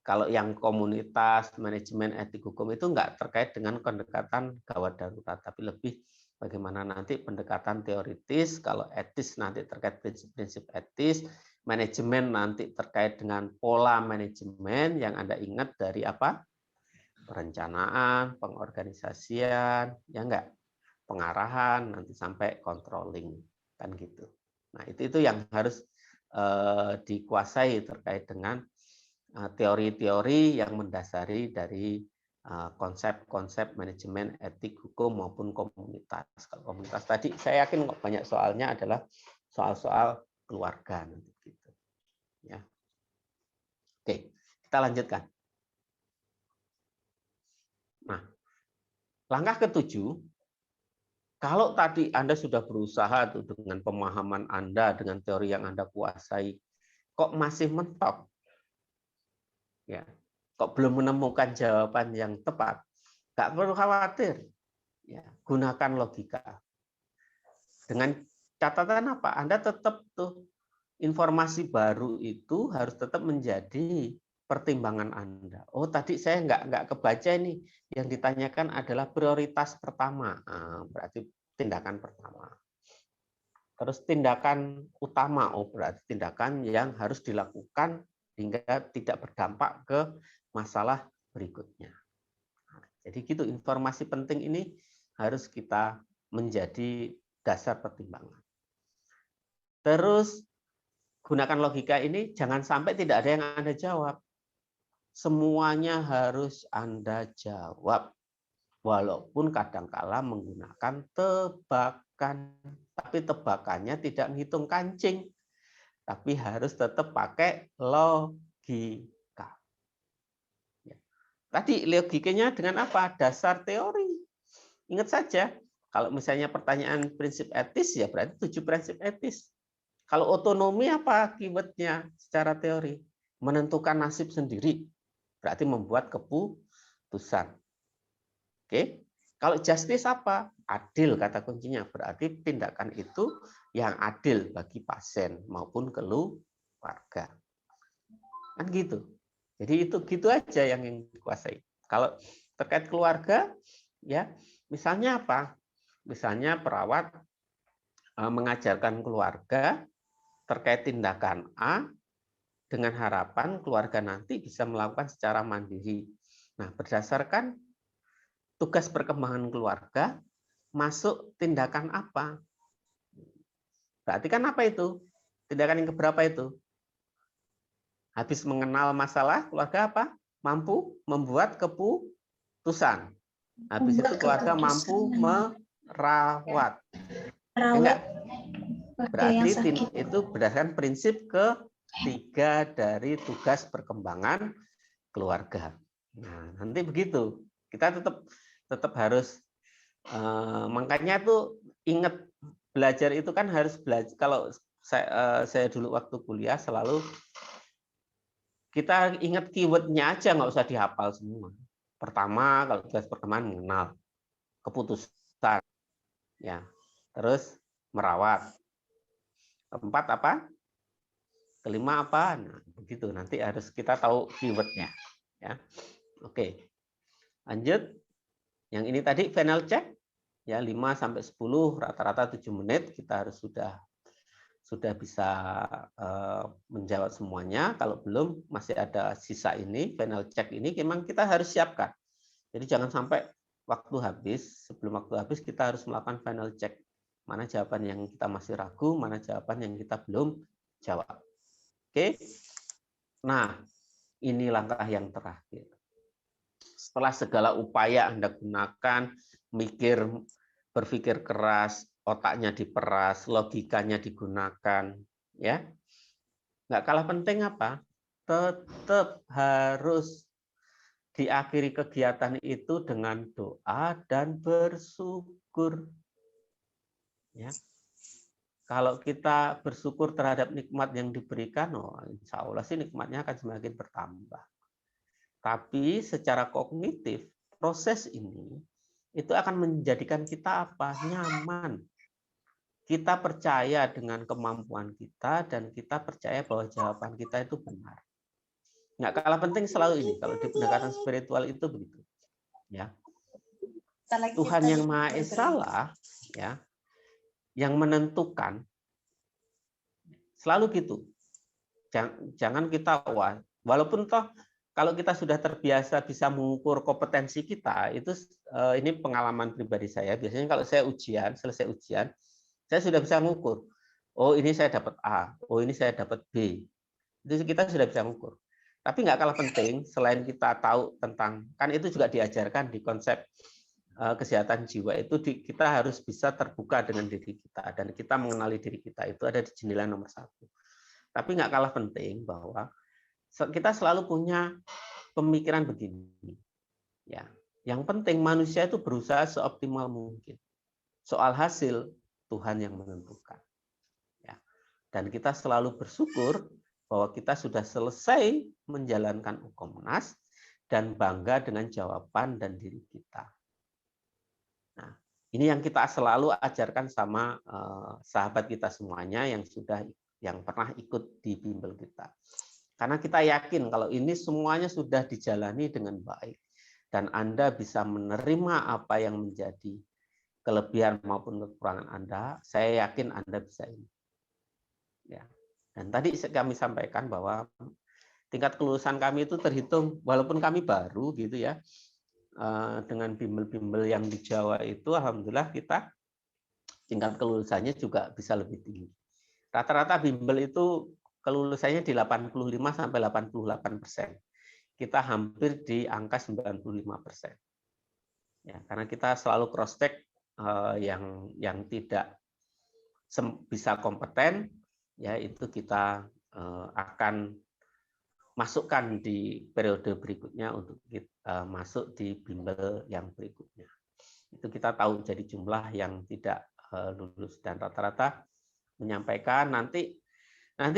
kalau yang komunitas manajemen etik hukum itu enggak terkait dengan pendekatan gawat darurat, tapi lebih bagaimana nanti pendekatan teoritis. Kalau etis nanti terkait prinsip-prinsip etis, manajemen nanti terkait dengan pola manajemen yang Anda ingat dari apa? Perencanaan, pengorganisasian, ya enggak? Pengarahan, nanti sampai controlling, kan gitu. Nah, itu yang harus dikuasai terkait dengan teori-teori yang mendasari dari konsep-konsep manajemen etik hukum maupun komunitas. Kalau komunitas tadi saya yakin kok banyak soalnya adalah soal-soal keluarga nanti gitu. Ya. Oke, kita lanjutkan. Nah, langkah ketujuh, kalau tadi Anda sudah berusaha tuh dengan pemahaman Anda dengan teori yang Anda kuasai, kok masih mentok? Ya, kok belum menemukan jawaban yang tepat? Nggak perlu khawatir. Ya, gunakan logika. Dengan catatan apa? Anda tetap tuh informasi baru itu harus tetap menjadi pertimbangan Anda. Oh, tadi saya nggak kebaca ini. Yang ditanyakan adalah prioritas pertama. Nah, berarti tindakan pertama. Terus tindakan utama, berarti tindakan yang harus dilakukan hingga tidak berdampak ke masalah berikutnya. Jadi gitu, informasi penting ini harus kita menjadi dasar pertimbangan. Terus gunakan logika ini, jangan sampai tidak ada yang Anda jawab. Semuanya harus Anda jawab. Walaupun kadangkala menggunakan tebakan, tapi tebakannya tidak menghitung kancing, tapi harus tetap pakai logika. Tadi logikanya dengan apa? Dasar teori. Ingat saja, kalau misalnya pertanyaan prinsip etis, ya berarti 7 prinsip etis. Kalau otonomi apa keywordnya secara teori? Menentukan nasib sendiri, berarti membuat keputusan. Oke, kalau justice apa? Adil kata kuncinya, berarti tindakan itu yang adil bagi pasien maupun keluarga. Kan gitu. Jadi itu gitu aja yang dikuasai. Kalau terkait keluarga, ya misalnya apa? Misalnya perawat mengajarkan keluarga terkait tindakan A dengan harapan keluarga nanti bisa melakukan secara mandiri. Nah, berdasarkan tugas perkembangan keluarga, masuk tindakan apa? Berarti kan apa itu? Tindakan yang keberapa itu? Habis mengenal masalah, keluarga apa? Mampu membuat keputusan. Habis itu keluarga mampu merawat. Enggak? Berarti itu berdasarkan prinsip ketiga dari tugas perkembangan keluarga. Nah, nanti begitu. Kita tetap harus makanya tuh ingat, belajar itu kan harus belajar. Kalau saya dulu waktu kuliah selalu kita ingat keywordnya aja, nggak usah dihafal semua. Pertama, kalau tugas perkembangan mengenal, keputusan, ya, terus merawat. Keempat apa? Kelima apa? Nah, begitu. Nanti harus kita tahu keywordnya. Ya, oke. Lanjut. Yang ini tadi final check, ya 5 sampai 10, rata-rata 7 menit kita harus sudah bisa menjawab semuanya. Kalau belum, masih ada sisa ini, final check ini memang kita harus siapkan. Jadi jangan sampai waktu habis, sebelum waktu habis kita harus melakukan final check. Mana jawaban yang kita masih ragu, mana jawaban yang kita belum jawab. Oke. Nah, ini langkah yang terakhir. Setelah segala upaya Anda gunakan, berpikir keras, otaknya diperas, logikanya digunakan, ya. Nggak kalah penting apa? Tetap harus diakhiri kegiatan itu dengan doa dan bersyukur. Ya. Kalau kita bersyukur terhadap nikmat yang diberikan, insya Allah sih nikmatnya akan semakin bertambah. Tapi secara kognitif, proses ini itu akan menjadikan kita apa? Nyaman. Kita percaya dengan kemampuan kita dan kita percaya bahwa jawaban kita itu benar. Nggak kalah penting selalu ini. Kalau di pendekatan spiritual itu begitu. Ya. Tuhan yang Maha Esa lah, ya, yang menentukan. Selalu gitu. Jangan kita walaupun toh kalau kita sudah terbiasa bisa mengukur kompetensi kita, itu ini pengalaman pribadi saya. Biasanya kalau saya selesai ujian, saya sudah bisa mengukur. Oh, ini saya dapat A. Oh, ini saya dapat B. Itu kita sudah bisa mengukur. Tapi nggak kalah penting, selain kita tahu tentang, kan itu juga diajarkan di konsep kesehatan jiwa itu, kita harus bisa terbuka dengan diri kita. Dan kita mengenali diri kita itu ada di jendela nomor 1. Tapi nggak kalah penting bahwa kita selalu punya pemikiran begini, ya. Yang penting manusia itu berusaha seoptimal mungkin. Soal hasil Tuhan yang menentukan. Ya. Dan kita selalu bersyukur bahwa kita sudah selesai menjalankan Ukomnas dan bangga dengan jawaban dan diri kita. Nah, ini yang kita selalu ajarkan sama sahabat kita semuanya yang pernah ikut di bimbel kita. Karena kita yakin kalau ini semuanya sudah dijalani dengan baik dan Anda bisa menerima apa yang menjadi kelebihan maupun kekurangan Anda, saya yakin Anda bisa ini. Ya. Dan tadi kami sampaikan bahwa tingkat kelulusan kami itu terhitung, walaupun kami baru gitu ya, dengan bimbel-bimbel yang di Jawa itu, alhamdulillah kita tingkat kelulusannya juga bisa lebih tinggi. Rata-rata bimbel itu kelulusannya di 85-88%. Kita hampir di angka 95%. Ya, karena kita selalu cross check yang tidak bisa kompeten, ya itu kita akan masukkan di periode berikutnya untuk kita masuk di bimbel yang berikutnya. Itu kita tahu jadi jumlah yang tidak lulus, dan rata-rata menyampaikan nanti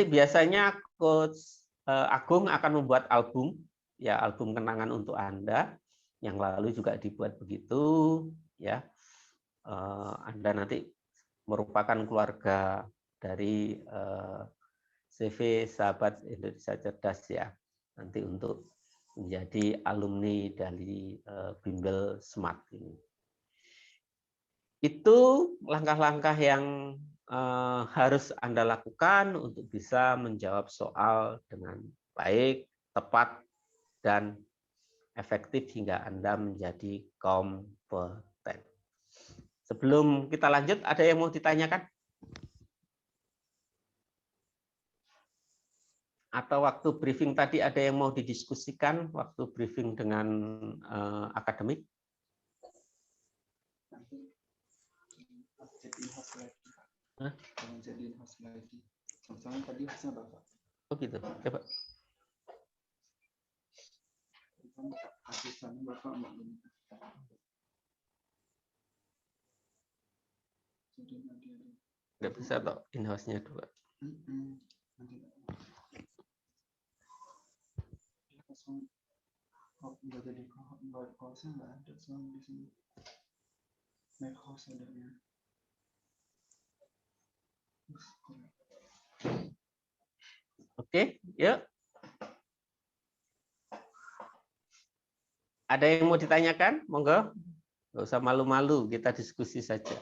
biasanya Coach Agung akan membuat album, ya album kenangan untuk Anda. Yang lalu juga dibuat begitu, ya. Anda nanti merupakan keluarga dari CV Sahabat Indonesia Cerdas ya, nanti untuk menjadi alumni dari bimbel Smart ini. Itu langkah-langkah yang harus Anda lakukan untuk bisa menjawab soal dengan baik, tepat, dan efektif hingga Anda menjadi kompeten. Sebelum kita lanjut, ada yang mau ditanyakan? Atau waktu briefing tadi ada yang mau didiskusikan waktu briefing dengan akademik? Hah? Oh gitu, coba. Nggak bisa toh, in-house-nya 2. Oke, yuk. Ada yang mau ditanyakan? Monggo. Nggak usah malu-malu, kita diskusi saja.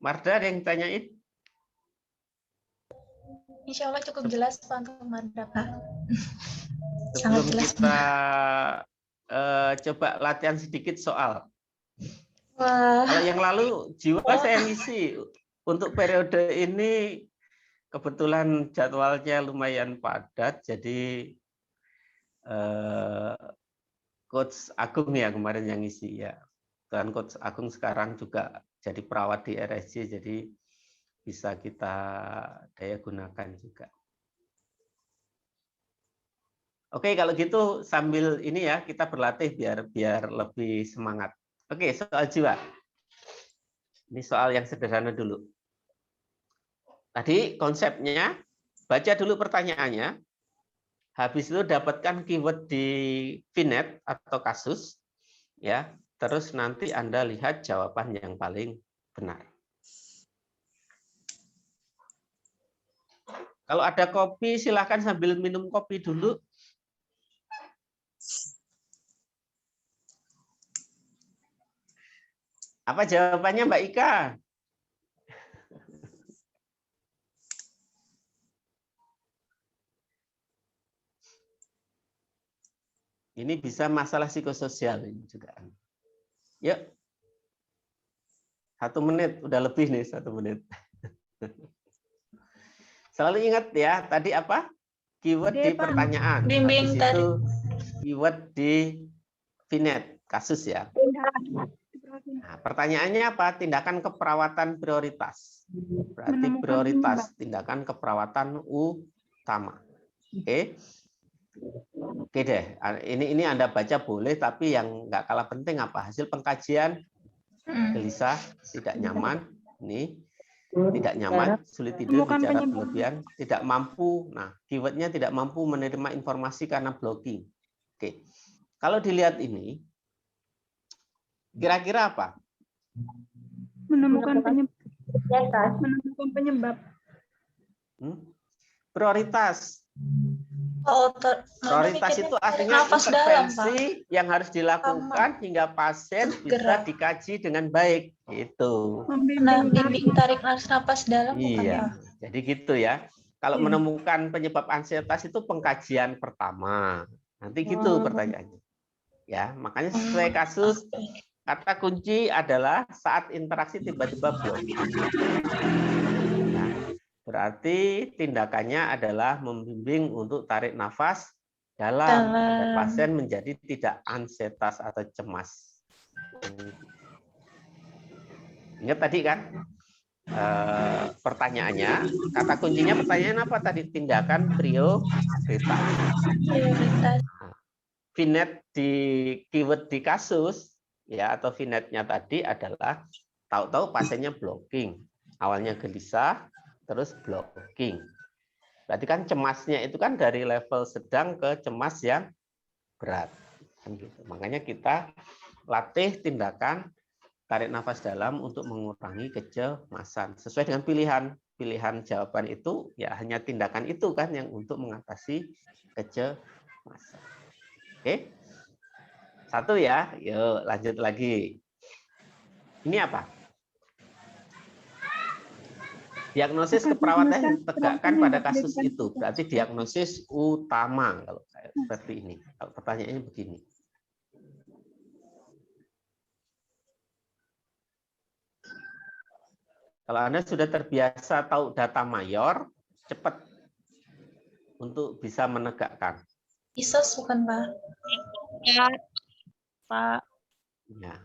Marda, ada yang ditanyain? Insya Allah cukup jelas Pak untuk Marda, Pak. Sebelum kita coba latihan sedikit soal. Wah. Kalau yang lalu jiwa saya ngisi. Untuk periode ini kebetulan jadwalnya lumayan padat, jadi Coach Agung ya kemarin yang ngisi ya. Dan Coach Agung sekarang juga jadi perawat di RSC, jadi bisa kita daya gunakan juga. Oke, kalau gitu sambil ini ya kita berlatih biar lebih semangat. Oke, soal jiwa. Ini soal yang sederhana dulu. Tadi konsepnya baca dulu pertanyaannya. Habis itu dapatkan keyword di VNet atau kasus ya. Terus nanti Anda lihat jawaban yang paling benar. Kalau ada kopi silakan sambil minum kopi dulu. Apa jawabannya Mbak Ika? Ini bisa masalah psikososial ini juga. Yuk. 1 menit, udah lebih nih 1 menit. Selalu ingat ya, tadi apa? Keyword di pertanyaan. Habis itu keyword di VNet, kasus ya. Nah, pertanyaannya apa? Tindakan keperawatan prioritas. Berarti prioritas, tindakan keperawatan utama. Oke. Oke deh. Ini Anda baca boleh, tapi yang nggak kalah penting apa? Hasil pengkajian, gelisah, tidak nyaman, ini tidak nyaman, sulit tidur, bicara berlebihan, tidak mampu. Nah, keywordnya tidak mampu menerima informasi karena blocking. Oke. Kalau dilihat ini, kira-kira apa? Menemukan penyebab. Prioritas. Prioritas itu artinya nafas dalam, Pak. intervensi yang harus dilakukan hingga pasien bisa dikaji dengan baik. Itu. Bimbing tarik nafas dalam bukan ya? Iya. Jadi gitu ya. Kalau menemukan penyebab ansietas itu pengkajian pertama. Nanti gitu pertanyaannya. Ya, makanya sesuai kasus kata kunci adalah saat interaksi tiba-tiba blocking. Nah, berarti tindakannya adalah membimbing untuk tarik nafas dalam agar pasien menjadi tidak ansietas atau cemas. Ingat tadi kan pertanyaannya, kata kuncinya pertanyaan apa tadi? Tindakan prioritas. Vinet di keyword di kasus ya atau vinetnya tadi adalah tahu-tahu pasiennya blocking. Awalnya gelisah, terus blocking. Berarti kan cemasnya itu kan dari level sedang ke cemas yang berat. Makanya kita latih tindakan tarik nafas dalam untuk mengurangi kecemasan. Sesuai dengan pilihan jawaban itu, ya hanya tindakan itu kan yang untuk mengatasi kecemasan. Oke, satu ya. Yuk lanjut lagi. Ini apa? Diagnosis keperawatan yang ditegakkan pada kasus itu. Berarti diagnosis utama kalau seperti ini. Kalau pertanyaannya begini. Kalau Anda sudah terbiasa tahu data mayor, cepat untuk bisa menegakkan. ISOS bukan, Pak? Ya, Pak. Ya.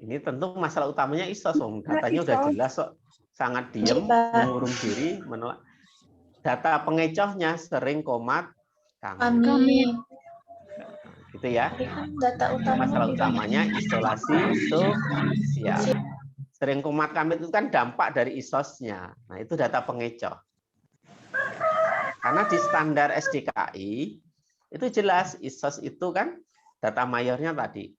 Ini tentu masalah utamanya ISOS, datanya udah jelas kok. Sangat diam, mengurung diri, menolak. Data pengecohnya sering komat, Amin. gitu ya. Data Masalah utamanya isolasi sosial. Sering komat kamit itu kan dampak dari ISOS-nya. Nah, itu data pengecoh. Karena di standar SDKI itu jelas ISOS itu kan data mayornya tadi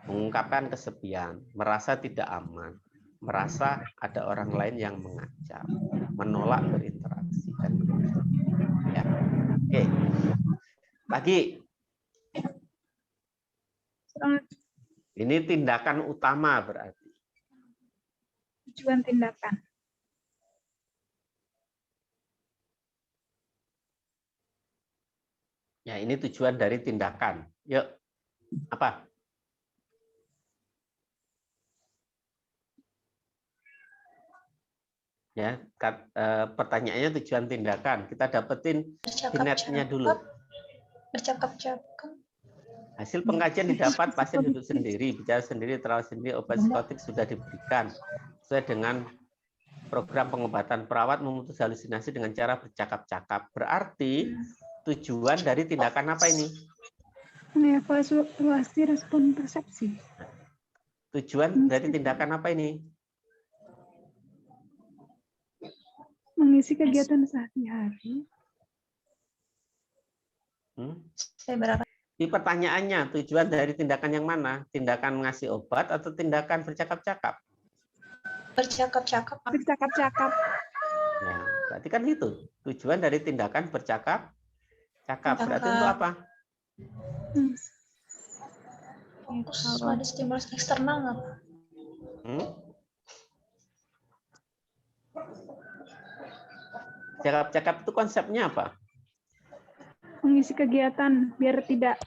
mengungkapkan kesepian, merasa tidak aman, merasa ada orang lain yang mengajak, menolak berinteraksi dan ya. Oke. Lagi. Ini tindakan utama berarti. Tujuan tindakan. Ya, ini tujuan dari tindakan. Yuk, apa? Ya, pertanyaannya tujuan tindakan. Kita dapetin vinetnya dulu. Bercakap-cakap. Hasil pengkajian didapat pasien duduk sendiri, bicara sendiri, terawat sendiri, obat psikotik sudah diberikan. Sesuai dengan program pengobatan, perawat memutus halusinasi dengan cara bercakap-cakap. Berarti tujuan dari tindakan apa ini? Mengevaluasi respon persepsi. Tujuan dari tindakan apa ini? Mengisi kegiatan sehari-hari. Di pertanyaannya, tujuan dari tindakan yang mana? Tindakan ngasih obat atau tindakan bercakap-cakap? Bercakap-cakap. Bercakap-cakap. Ya, berarti kan itu. Tujuan dari tindakan bercakap-cakap. Berarti untuk apa? Terus ada stimulus eksternal nggak, Pak? Cakap-cakap itu konsepnya apa? Mengisi kegiatan biar tidak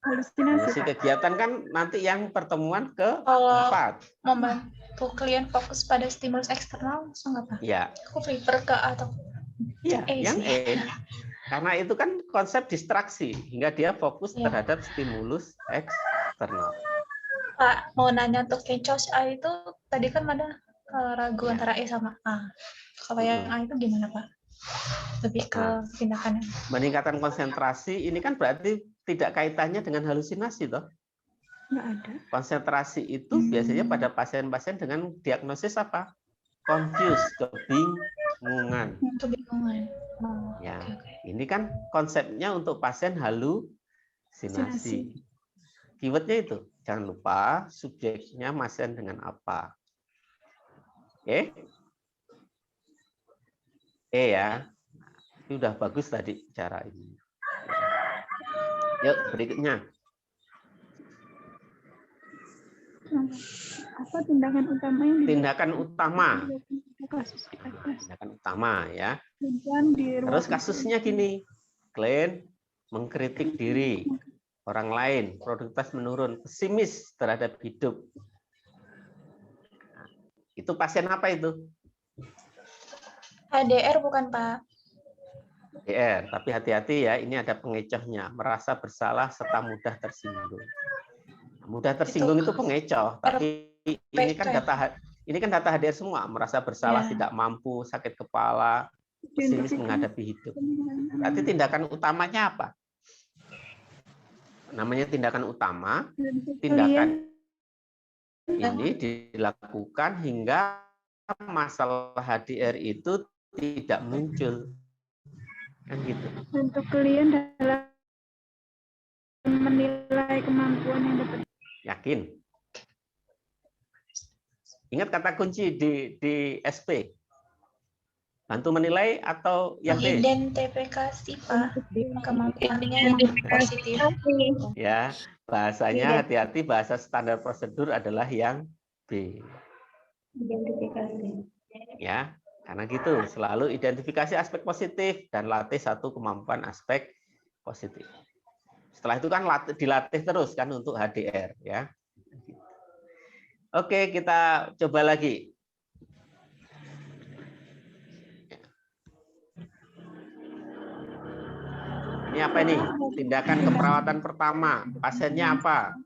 halusinasi. Mengisi kegiatan kan nanti yang pertemuan ke-4. Membantu klien fokus pada stimulus eksternal, langsung nggak, Pak? Iya. Aku prefer ke atau Iya, yang E. Karena itu kan konsep distraksi hingga dia fokus terhadap stimulus eksternal. Pak, mau nanya untuk kencos A itu tadi kan ada ragu antara E sama A. Kalau yang A itu gimana, Pak? Lebih ke tindakannya. Meningkatkan konsentrasi ini kan berarti tidak kaitannya dengan halusinasi toh? Nggak ada. Konsentrasi itu biasanya pada pasien-pasien dengan diagnosis apa? Confused, kebingungan. Kebingungan. Ya, ini kan konsepnya untuk pasien halusinasi. Keywordnya itu, jangan lupa subjeknya pasien dengan apa. Oke? Ya. Ini udah bagus tadi cara ini. Yuk berikutnya. Apa tindakan utama yang Tindakan utama. kasus di atas? Tindakan utama ya. Dan di ruang Terus kasusnya gini. Klien mengkritik diri, orang lain, produktivitas menurun, pesimis terhadap hidup. Itu pasien apa itu? HDR bukan Pak? HDR, tapi hati-hati ya, ini ada pengecohnya, merasa bersalah serta mudah tersinggung. Mudah tersinggung itu pengecoh, tapi ini kan data HDR semua, merasa bersalah, Ya. tidak mampu, sakit kepala, pesimis menghadapi hidup. Berarti tindakan utamanya apa? Namanya tindakan utama, tindakan ini dilakukan hingga masalah HDR itu tidak muncul. Kan gitu. Untuk klien dalam menilai kemampuan yang dapat. Yakin? Ingat kata kunci di SP. Bantu menilai atau yang B? Identifikasi Pak. Kemampuannya yang positif. Ya, bahasanya hati-hati, bahasa standar prosedur adalah yang B. Identifikasi. Ya, karena gitu selalu identifikasi aspek positif dan latih satu kemampuan aspek positif. Setelah itu kan dilatih terus kan untuk HDR ya. Oke, kita coba lagi. Ini apa ini? Tindakan keperawatan pertama. Pasiennya apa?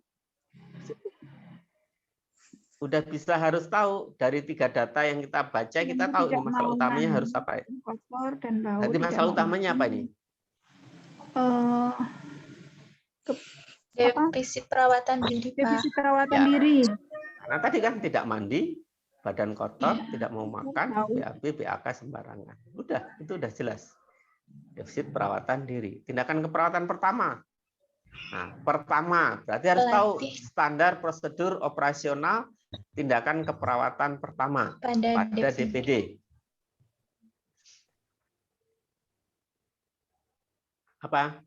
Udah bisa harus tahu dari 3 data yang kita baca, kita tahu ini masalah utamanya harus apa ya. Kotor dan bau. Nanti masalah utamanya apa ini? Defisit perawatan diri Pak. Defisit perawatan Ya. diri. Karena tadi kan tidak mandi, badan kotor, tidak mau makan, BAB, BAK sembarangan. Udah, itu udah jelas. Defisit perawatan diri. Tindakan keperawatan pertama. Nah, pertama berarti harus tahu standar prosedur operasional tindakan keperawatan pertama pada DPD. Apa?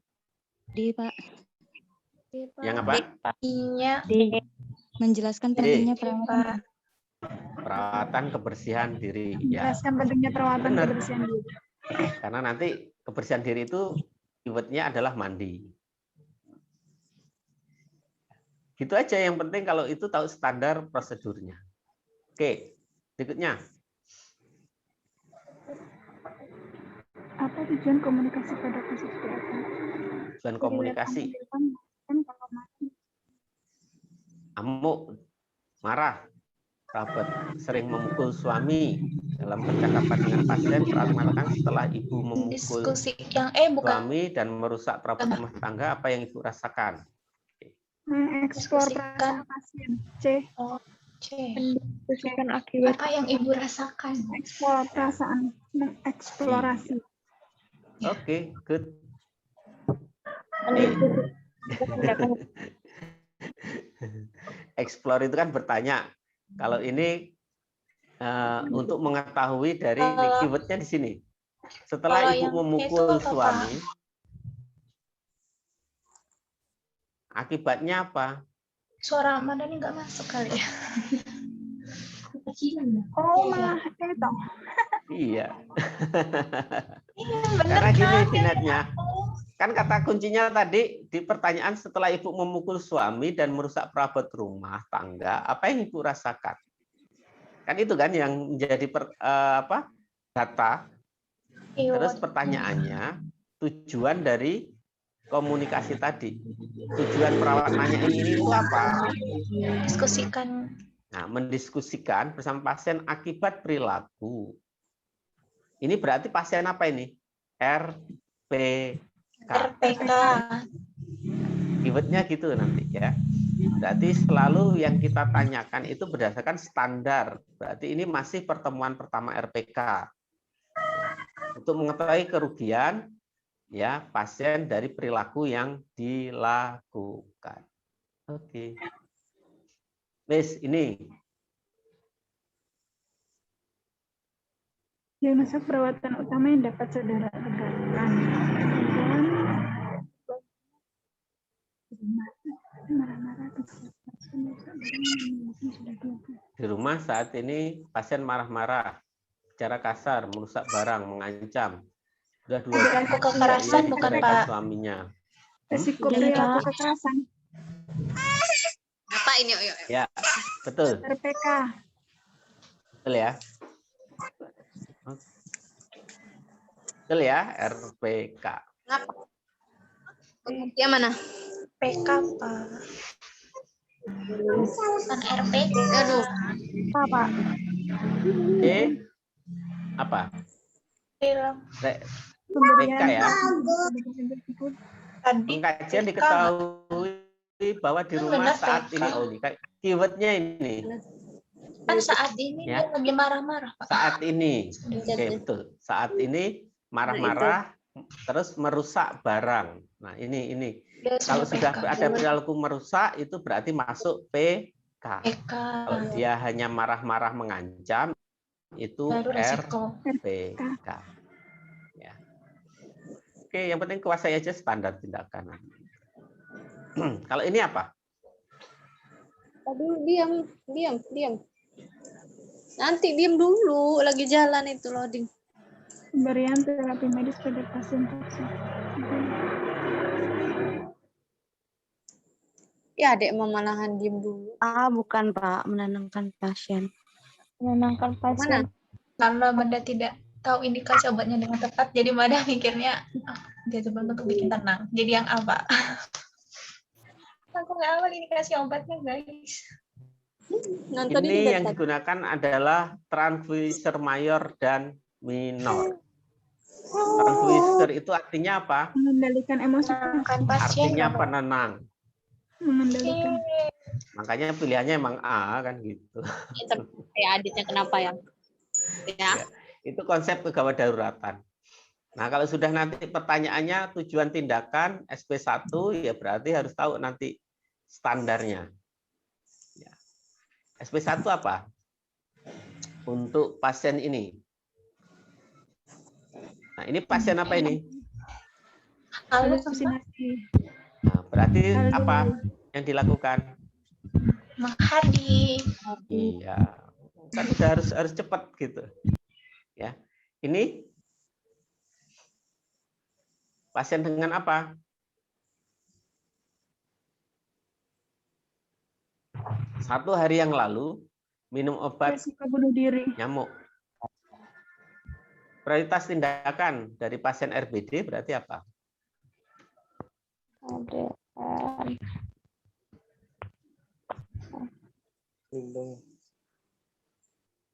D, Pak. Yang apa? I-nya Menjelaskan pentingnya perawatan. Perawatan kebersihan diri. Ya. Menjelaskan pentingnya perawatan Benar. kebersihan diri. Karena nanti kebersihan diri itu keywordnya adalah mandi. Gitu aja, yang penting kalau itu tahu standar prosedurnya. Oke, berikutnya. Apa tujuan komunikasi pada kasus di atas? Tujuan komunikasi. Amuk, marah, sahabat sering memukul suami dalam percakapan dengan pasien perkenalkan setelah ibu memukul Diskusi yang bukan. suami dan merusak perabot rumah tangga, apa yang ibu rasakan? Mengeksplor perasaan pasien. C. Mendiskusikan akibat apa yang ibu rasakan. Eksplor perasaan. Mengeksplorasi. Oke, good. Explore itu kan bertanya. Kalau ini untuk mengetahui dari keywordnya di sini. Setelah ibu memukul suami, akibatnya apa? Suara Madani nggak masuk kali ya. Oh, malah itu. Iya. Bener Karena gini kan? finetnya. Kan kata kuncinya tadi di pertanyaan setelah ibu memukul suami dan merusak perabot rumah tangga, apa yang ibu rasakan? Kan itu kan yang menjadi data. Terus pertanyaannya, tujuan dari komunikasi tadi, tujuan perawatannya ini itu apa? Diskusikan. Nah, mendiskusikan bersama pasien akibat perilaku. Ini berarti pasien apa ini? RPK. Keywordnya gitu nanti ya. Berarti selalu yang kita tanyakan itu berdasarkan standar. Berarti ini masih pertemuan pertama RPK. Untuk mengetahui kerugian ya pasien dari perilaku yang dilakukan. Oke. Wes, ini Diagnosa perawatan utama yang dapat saudara tegak. kesehatan. Dan marah-marah Di rumah saat ini pasien marah-marah, bicara kasar, merusak barang, mengancam. Sudah 2 Perilaku kekerasan ia bukan, diceraikan Pak? suaminya. Risiko Iya, perilaku Pak. kekerasan. Apa ini? Ya, betul. RPK. Betul ya. Betul ya, RPK. Kenapa? Yang mana? PK, Pak. Bukan RPK. Aduh. Apa? Apa? Perilaku PK ya. tadi Pengkajian PK. diketahui bahwa di rumah Benar, saat PK. ini, keywordnya ini. Kan saat ini Ya. dia lagi marah-marah, Pak. Saat ini. Oke, betul. Saat ini marah-marah, terus merusak barang. Nah, ini. Dia Kalau sudah PK. ada perilaku merusak, itu berarti masuk PK. PK. Kalau dia hanya marah-marah mengancam, itu Baru resiko. RPK. Ya. Oke, yang penting kuasai aja standar tindakan. Kalau ini apa? Aduh, diam. Nanti diam dulu, lagi jalan itu loading. Pemberian terapi medis pada pasien toksik. Ya, Dek, malahan diam dulu. Bukan Pak, menenangkan pasien. Menenangkan pasien. Karena Mada tidak tahu indikasi obatnya dengan tepat, jadi Mada mikirnya dia coba untuk bikin tenang. Jadi yang apa? Aku nggak hafal indikasi obatnya, guys. Nonton Ini yang dari tadi. digunakan adalah transducer mayor dan minor. Transducer itu artinya apa? Mengendalikan emosi. Menenangkan pasien. Artinya Bapak. penenang. Mengendalikan. Makanya pilihannya emang A kan gitu. Ya, aditnya kenapa ya? Ya. Itu konsep kegawat daruratan. Nah, kalau sudah nanti pertanyaannya tujuan tindakan SP1 ya berarti harus tahu nanti standarnya. Ya. SP1 apa? Untuk pasien ini. Nah, ini pasien apa ini? Halusinasi. Nah, berarti apa yang dilakukan? Menghadi. Iya. Kan udah harus cepat gitu. Ya. Ini pasien dengan apa? Satu hari yang lalu minum obat Risiko bunuh diri. nyamuk. Prioritas tindakan dari pasien RBD berarti apa?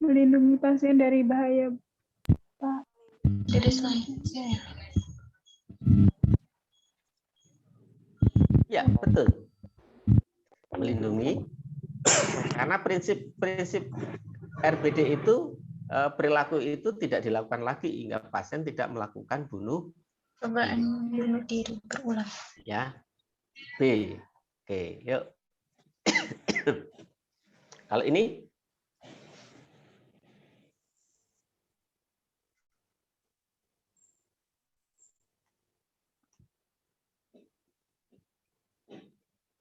Melindungi pasien dari bahaya. Jadi selanjutnya. Ya, betul. Melindungi. Karena prinsip RBD itu perilaku itu tidak dilakukan lagi hingga pasien tidak melakukan bunuh Cobaan bunuh diri berulang. ya. B. Oke, yuk. Kalau ini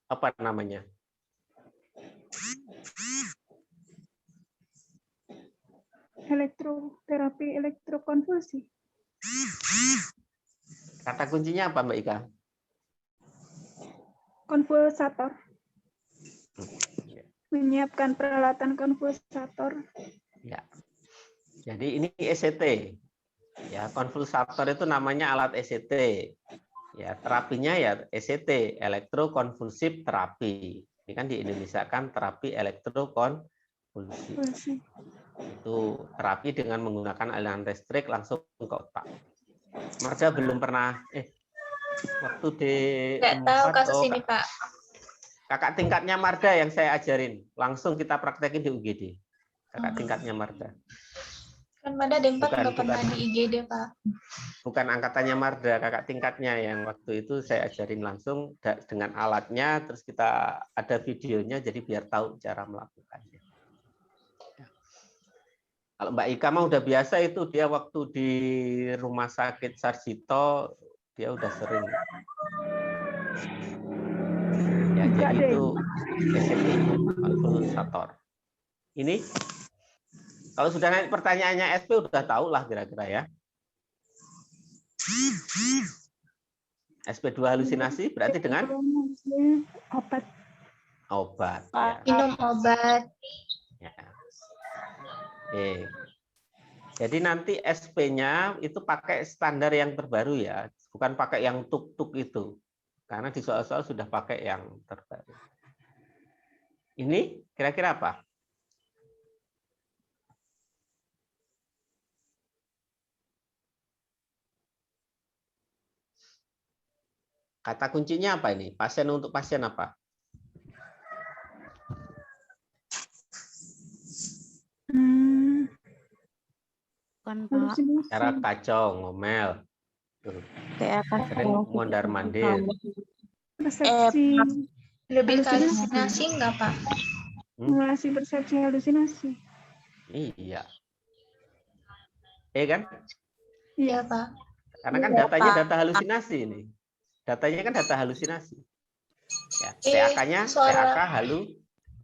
apa namanya? Terapi elektrokonvulsi. Kata kuncinya apa, Mbak Ika? Konvulsator. Menyiapkan peralatan konvulsator. Ya. Jadi ini ECT. Ya, konvulsator itu namanya alat ECT. Ya, terapinya ya ECT, elektrokonvulsif terapi. Ini kan di Indonesia kan terapi elektrokonvulsif. Itu terapi dengan menggunakan aliran listrik langsung ke otak. Marga belum pernah waktu di Nggak tahu kasus ini, Pak. kakak tingkatnya Marga yang saya ajarin, langsung kita praktekin di UGD. Kakak tingkatnya Marga. Kan Mada D4 Bukan, nggak pernah bukan. di IGD, Pak. Bukan angkatannya Marga, kakak tingkatnya yang waktu itu saya ajarin langsung dengan alatnya, terus kita ada videonya, jadi biar tahu cara melakukannya. Kalau Mbak Ika mah udah biasa itu, dia waktu di Rumah Sakit Sarjito dia udah sering. Ya, Enggak jadi deh. itu SME, kalkulator. Ini kalau sudah naik pertanyaannya SP udah tahu lah kira-kira ya. SP2 halusinasi berarti dengan Obat. obat. Ya. Minum obat. Ya. Oke. Jadi nanti SP-nya itu pakai standar yang terbaru ya, bukan pakai yang tuk-tuk itu. Karena di soal-soal sudah pakai yang terbaru. Ini kira-kira apa? Kata kuncinya apa ini? Pasien untuk pasien apa? Bukan Pak. Halusinasi. Cara kacau, ngomel. Tuh, Kayak sering mondar-mandir. Persepsi. Lebih ke Halusinasi. halusinasi nggak, Pak? Simulasi persepsi halusinasi. Iya. Kan? Iya, Pak. Karena kan Iya, datanya Pak. data halusinasi ini. Datanya kan data halusinasi. Ya, Eh, TAK-nya suara- TAK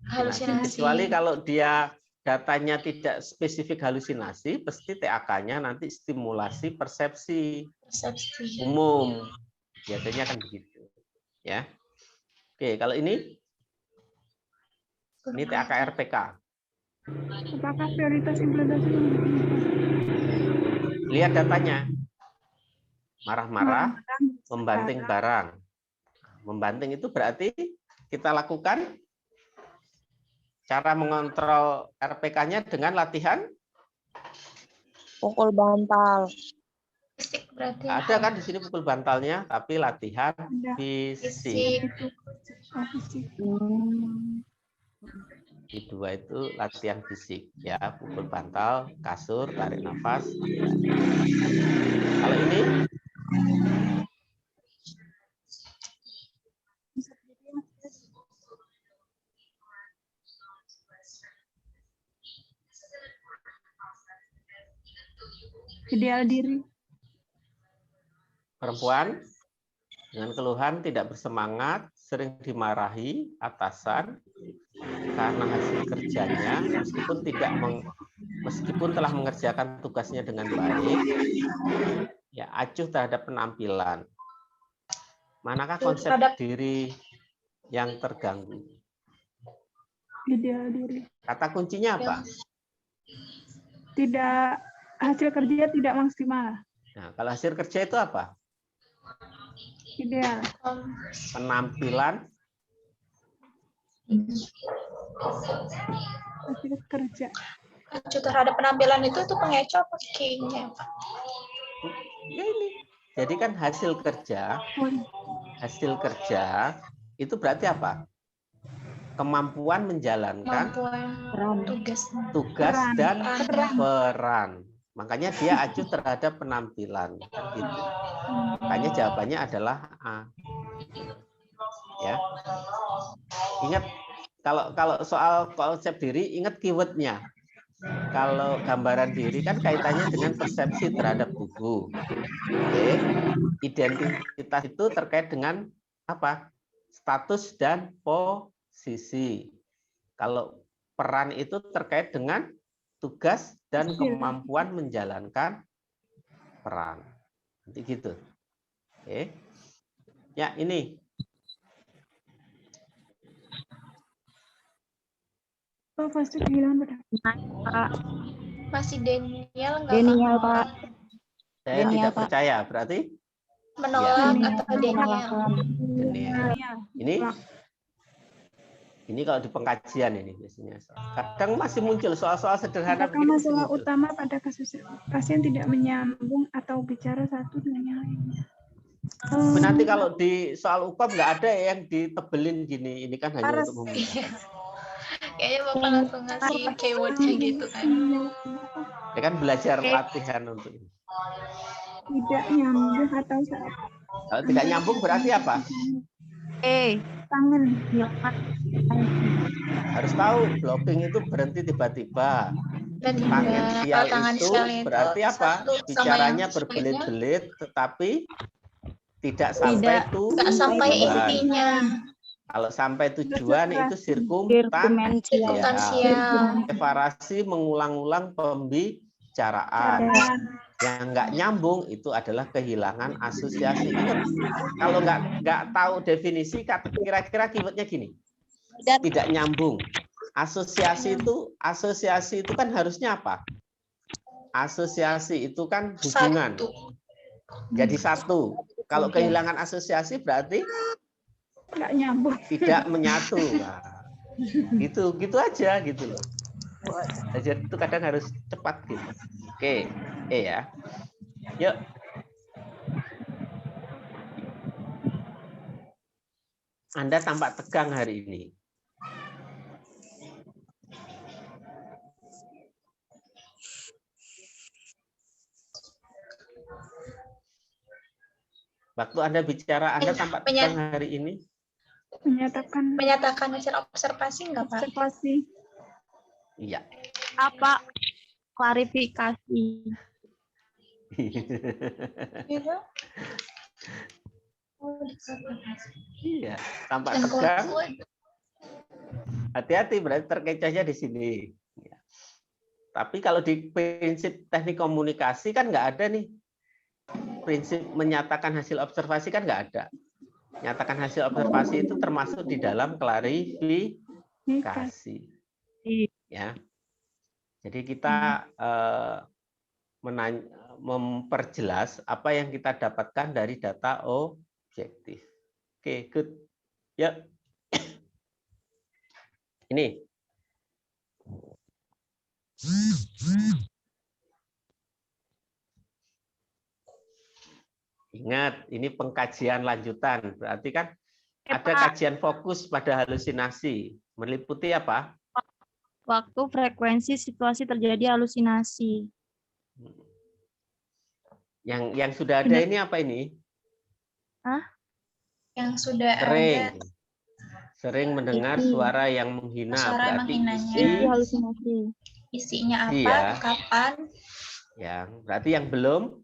halusinasi. Kecuali kalau dia datanya tidak spesifik halusinasi, pasti TAK-nya nanti stimulasi persepsi Persepsi. umum. Biasanya kan begitu. Ya. Oke, kalau ini TAK RPK. Apakah prioritas implementasi Lihat datanya. Marah-marah, membanting barang. Membanting itu berarti kita lakukan cara mengontrol RPK-nya dengan latihan. Pukul bantal. Fisik berarti. Ada kan di sini pukul bantalnya, tapi latihan Ada. fisik. Fisik. fisik? Di dua itu latihan fisik, ya, pukul bantal, kasur, tarik nafas. Kalau ini Ideal diri. perempuan dengan keluhan tidak bersemangat, sering dimarahi atasan karena hasil kerjanya meskipun telah mengerjakan tugasnya dengan baik, ya acuh terhadap penampilan. Manakah konsep diri yang terganggu? Ideal diri. Kata kuncinya apa? Tidak, hasil kerja tidak maksimal. Nah, kalau hasil kerja itu apa? Ideal. Penampilan Hasil kerja. Acuh terhadap penampilan itu pengecoh apa kayaknya, Pak? ya ini. Jadi kan hasil kerja itu berarti apa? Kemampuan menjalankan Kemampuan tugas dan peran. Makanya dia acuh terhadap penampilan, kan gitu. Makanya jawabannya adalah A. Ya. Ingat kalau soal konsep diri, ingat keywordnya. Kalau gambaran diri kan kaitannya dengan persepsi terhadap tubuh. Oke. Identitas itu terkait dengan apa? Status dan posisi. Kalau peran itu terkait dengan tugas dan kemampuan menjalankan peran. Nanti gitu. Oke. Ya, ini. Oh, pasti kehilangan pada. Pak. Masih Daniel nggak? Daniel, Pak. Saya Daniel, tidak Pak. percaya, berarti Menolak Ya. atau Daniel? Daniel. Ini kalau di pengkajian ini biasanya. Kadang masih muncul soal-soal sederhana Apakah begini masih masalah muncul. utama pada kasus pasien tidak menyambung atau bicara satu dengan yang lainnya? Tapi nanti kalau di soal UKOM nggak ada yang ditebelin gini. Ini kan hanya Paras. untuk Iya. Kayaknya Bapak langsung ngasih keywordnya gitu kan. ya kan belajar latihan untuk ini. Tidak nyambung atau saat Kalau tidak nyambung berarti apa? tangan. Harus tahu blocking itu berhenti tiba-tiba. Dan Tangential tangan itu sekali berarti apa? satu sama Bicaranya yang berbelit-belit tetapi tidak tidak sampai nggak sampai tujuan. intinya. Kalau sampai tujuan itu Sirkumensial. Substansial. Separasi mengulang-ulang pembicaraan. Yang nggak nyambung itu adalah kehilangan asosiasi. Ingat, kalau nggak tahu definisi, kira-kira keywordnya gini. Tidak nyambung. Asosiasi itu kan harusnya apa? Asosiasi itu kan hubungan. Satu. Jadi satu. Kalau kehilangan asosiasi berarti Nggak nyambung. tidak menyatu. Nah, gitu aja gitu loh. Jadi itu kadang harus cepat gitu. Oke, ya. Yuk. Anda tampak tegang hari ini. Waktu Anda bicara, Anda tampak tegang hari ini? Menyatakan hasil observasi nggak, Pak? observasi. Iya. Apa? Klarifikasi. Gitu. Iya, tampak tegang. Hati-hati, berarti terkecohnya di sini. Ya. Tapi kalau di prinsip teknik komunikasi kan nggak ada nih. Prinsip menyatakan hasil observasi kan nggak ada. Nyatakan hasil observasi itu termasuk di dalam klarifikasi. Ya. Jadi kita memperjelas apa yang kita dapatkan dari data objektif. Oke, good. Ya. Ini. Ingat, ini pengkajian lanjutan. Berarti kan ada kajian fokus pada halusinasi. Meliputi apa? Waktu, frekuensi, situasi terjadi halusinasi. Yang sudah ada ini apa ini? Hah? Yang sudah ada. Sering mendengar suara yang menghina. Suara berarti menghinanya. Halusinasi. Isinya apa? Ya. Kapan? Berarti yang belum?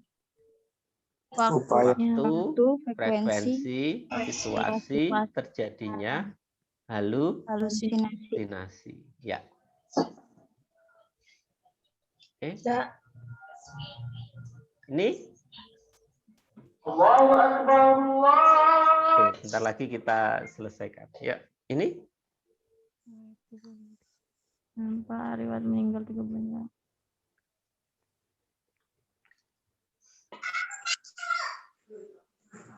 Waktu, frekuensi, situasi terjadinya halusinasi. Ya. Oke. Ini? Oke, bentar lagi kita selesaikan. Ya, ini? Nampak riwayat meninggal 3 bulan.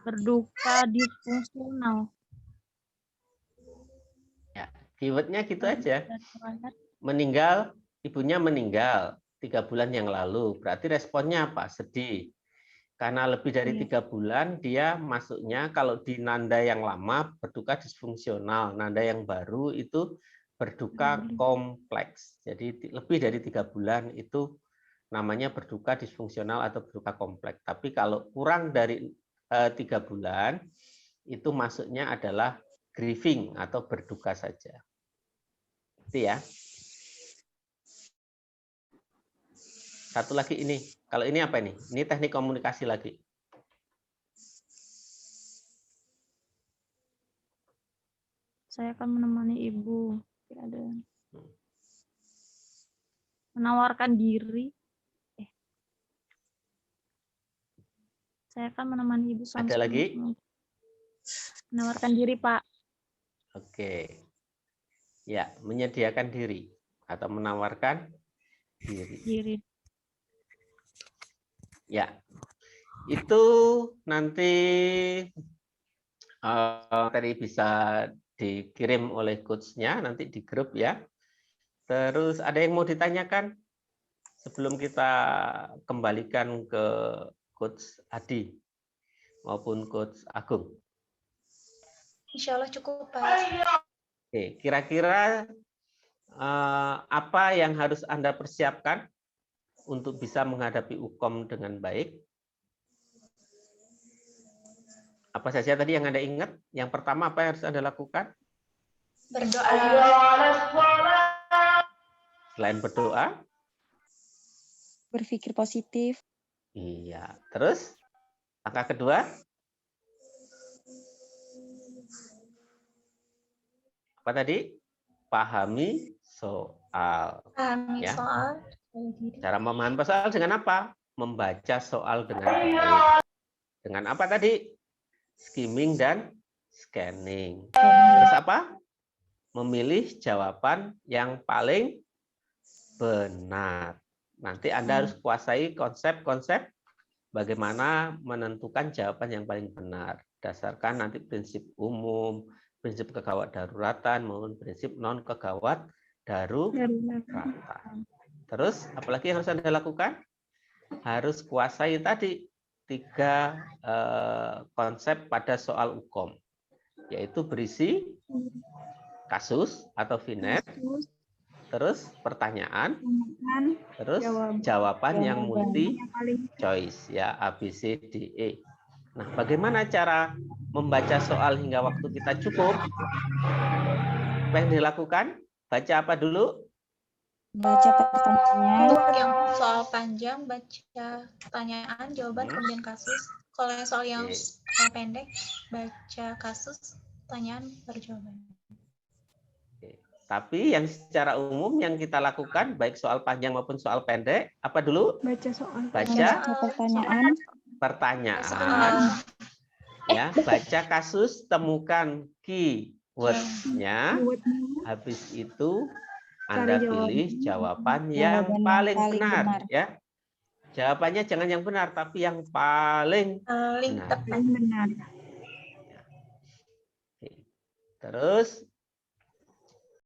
Berduka disfungsional. Ya, keywordnya gitu aja. Meninggal, ibunya meninggal 3 bulan yang lalu. Berarti responnya apa? Sedih. Karena lebih dari 3 bulan, dia masuknya kalau di nanda yang lama berduka disfungsional. Nanda yang baru itu berduka kompleks. Jadi lebih dari 3 bulan itu namanya berduka disfungsional atau berduka kompleks. Tapi kalau kurang dari 3 bulan, itu masuknya adalah grieving atau berduka saja. Itu ya. Satu lagi ini. Kalau ini apa ini? Ini teknik komunikasi lagi. Saya akan menemani ibu. Ada menawarkan diri. Saya akan menemani ibu. Ada lagi? Menawarkan diri, Pak. Oke. Ya, menyediakan diri atau menawarkan diri. Ya, itu nanti materi bisa dikirim oleh coach-nya nanti di grup ya. Terus ada yang mau ditanyakan sebelum kita kembalikan ke Coach Adi maupun Coach Agung? Insya Allah cukup, Pak. Oke, kira-kira apa yang harus Anda persiapkan untuk bisa menghadapi UKOM dengan baik? Apa saja tadi yang Anda ingat? Yang pertama apa yang harus Anda lakukan? Berdoa. Selain berdoa? Berpikir positif. Iya. Terus langkah kedua? Apa tadi? Pahami soal. Pahami Ya. soal. Cara memahami soal dengan apa? Membaca soal dengan baik. Dengan apa tadi? Skimming dan scanning. Terus apa? Memilih jawaban yang paling benar. Nanti Anda harus kuasai konsep-konsep bagaimana menentukan jawaban yang paling benar. Dasarkan nanti prinsip umum, prinsip kegawat daruratan, maupun prinsip non kegawat daruratan. Terus, apalagi yang harus Anda lakukan? Harus kuasai tadi 3 konsep pada soal UKOM, yaitu berisi kasus atau vinet, terus pertanyaan, terus jawaban yang multi choice, ya A, B, C, D, E. Nah, bagaimana cara membaca soal hingga waktu kita cukup? Apa yang dilakukan? Baca apa dulu? Baca pertanyaannya. Untuk yang soal panjang, baca pertanyaan, jawaban, kemudian kasus. Kalau yang soal yang pendek, baca kasus, pertanyaan, baru jawaban. Tapi yang secara umum yang kita lakukan, baik soal panjang maupun soal pendek, apa dulu? Baca soal. Baca Pertanyaan. pertanyaan. Ya, baca kasus, temukan keyword-nya. Habis itu Anda pilih jawaban yang paling benar, ya. Jawabannya jangan yang benar, tapi yang paling benar. Benar. Terus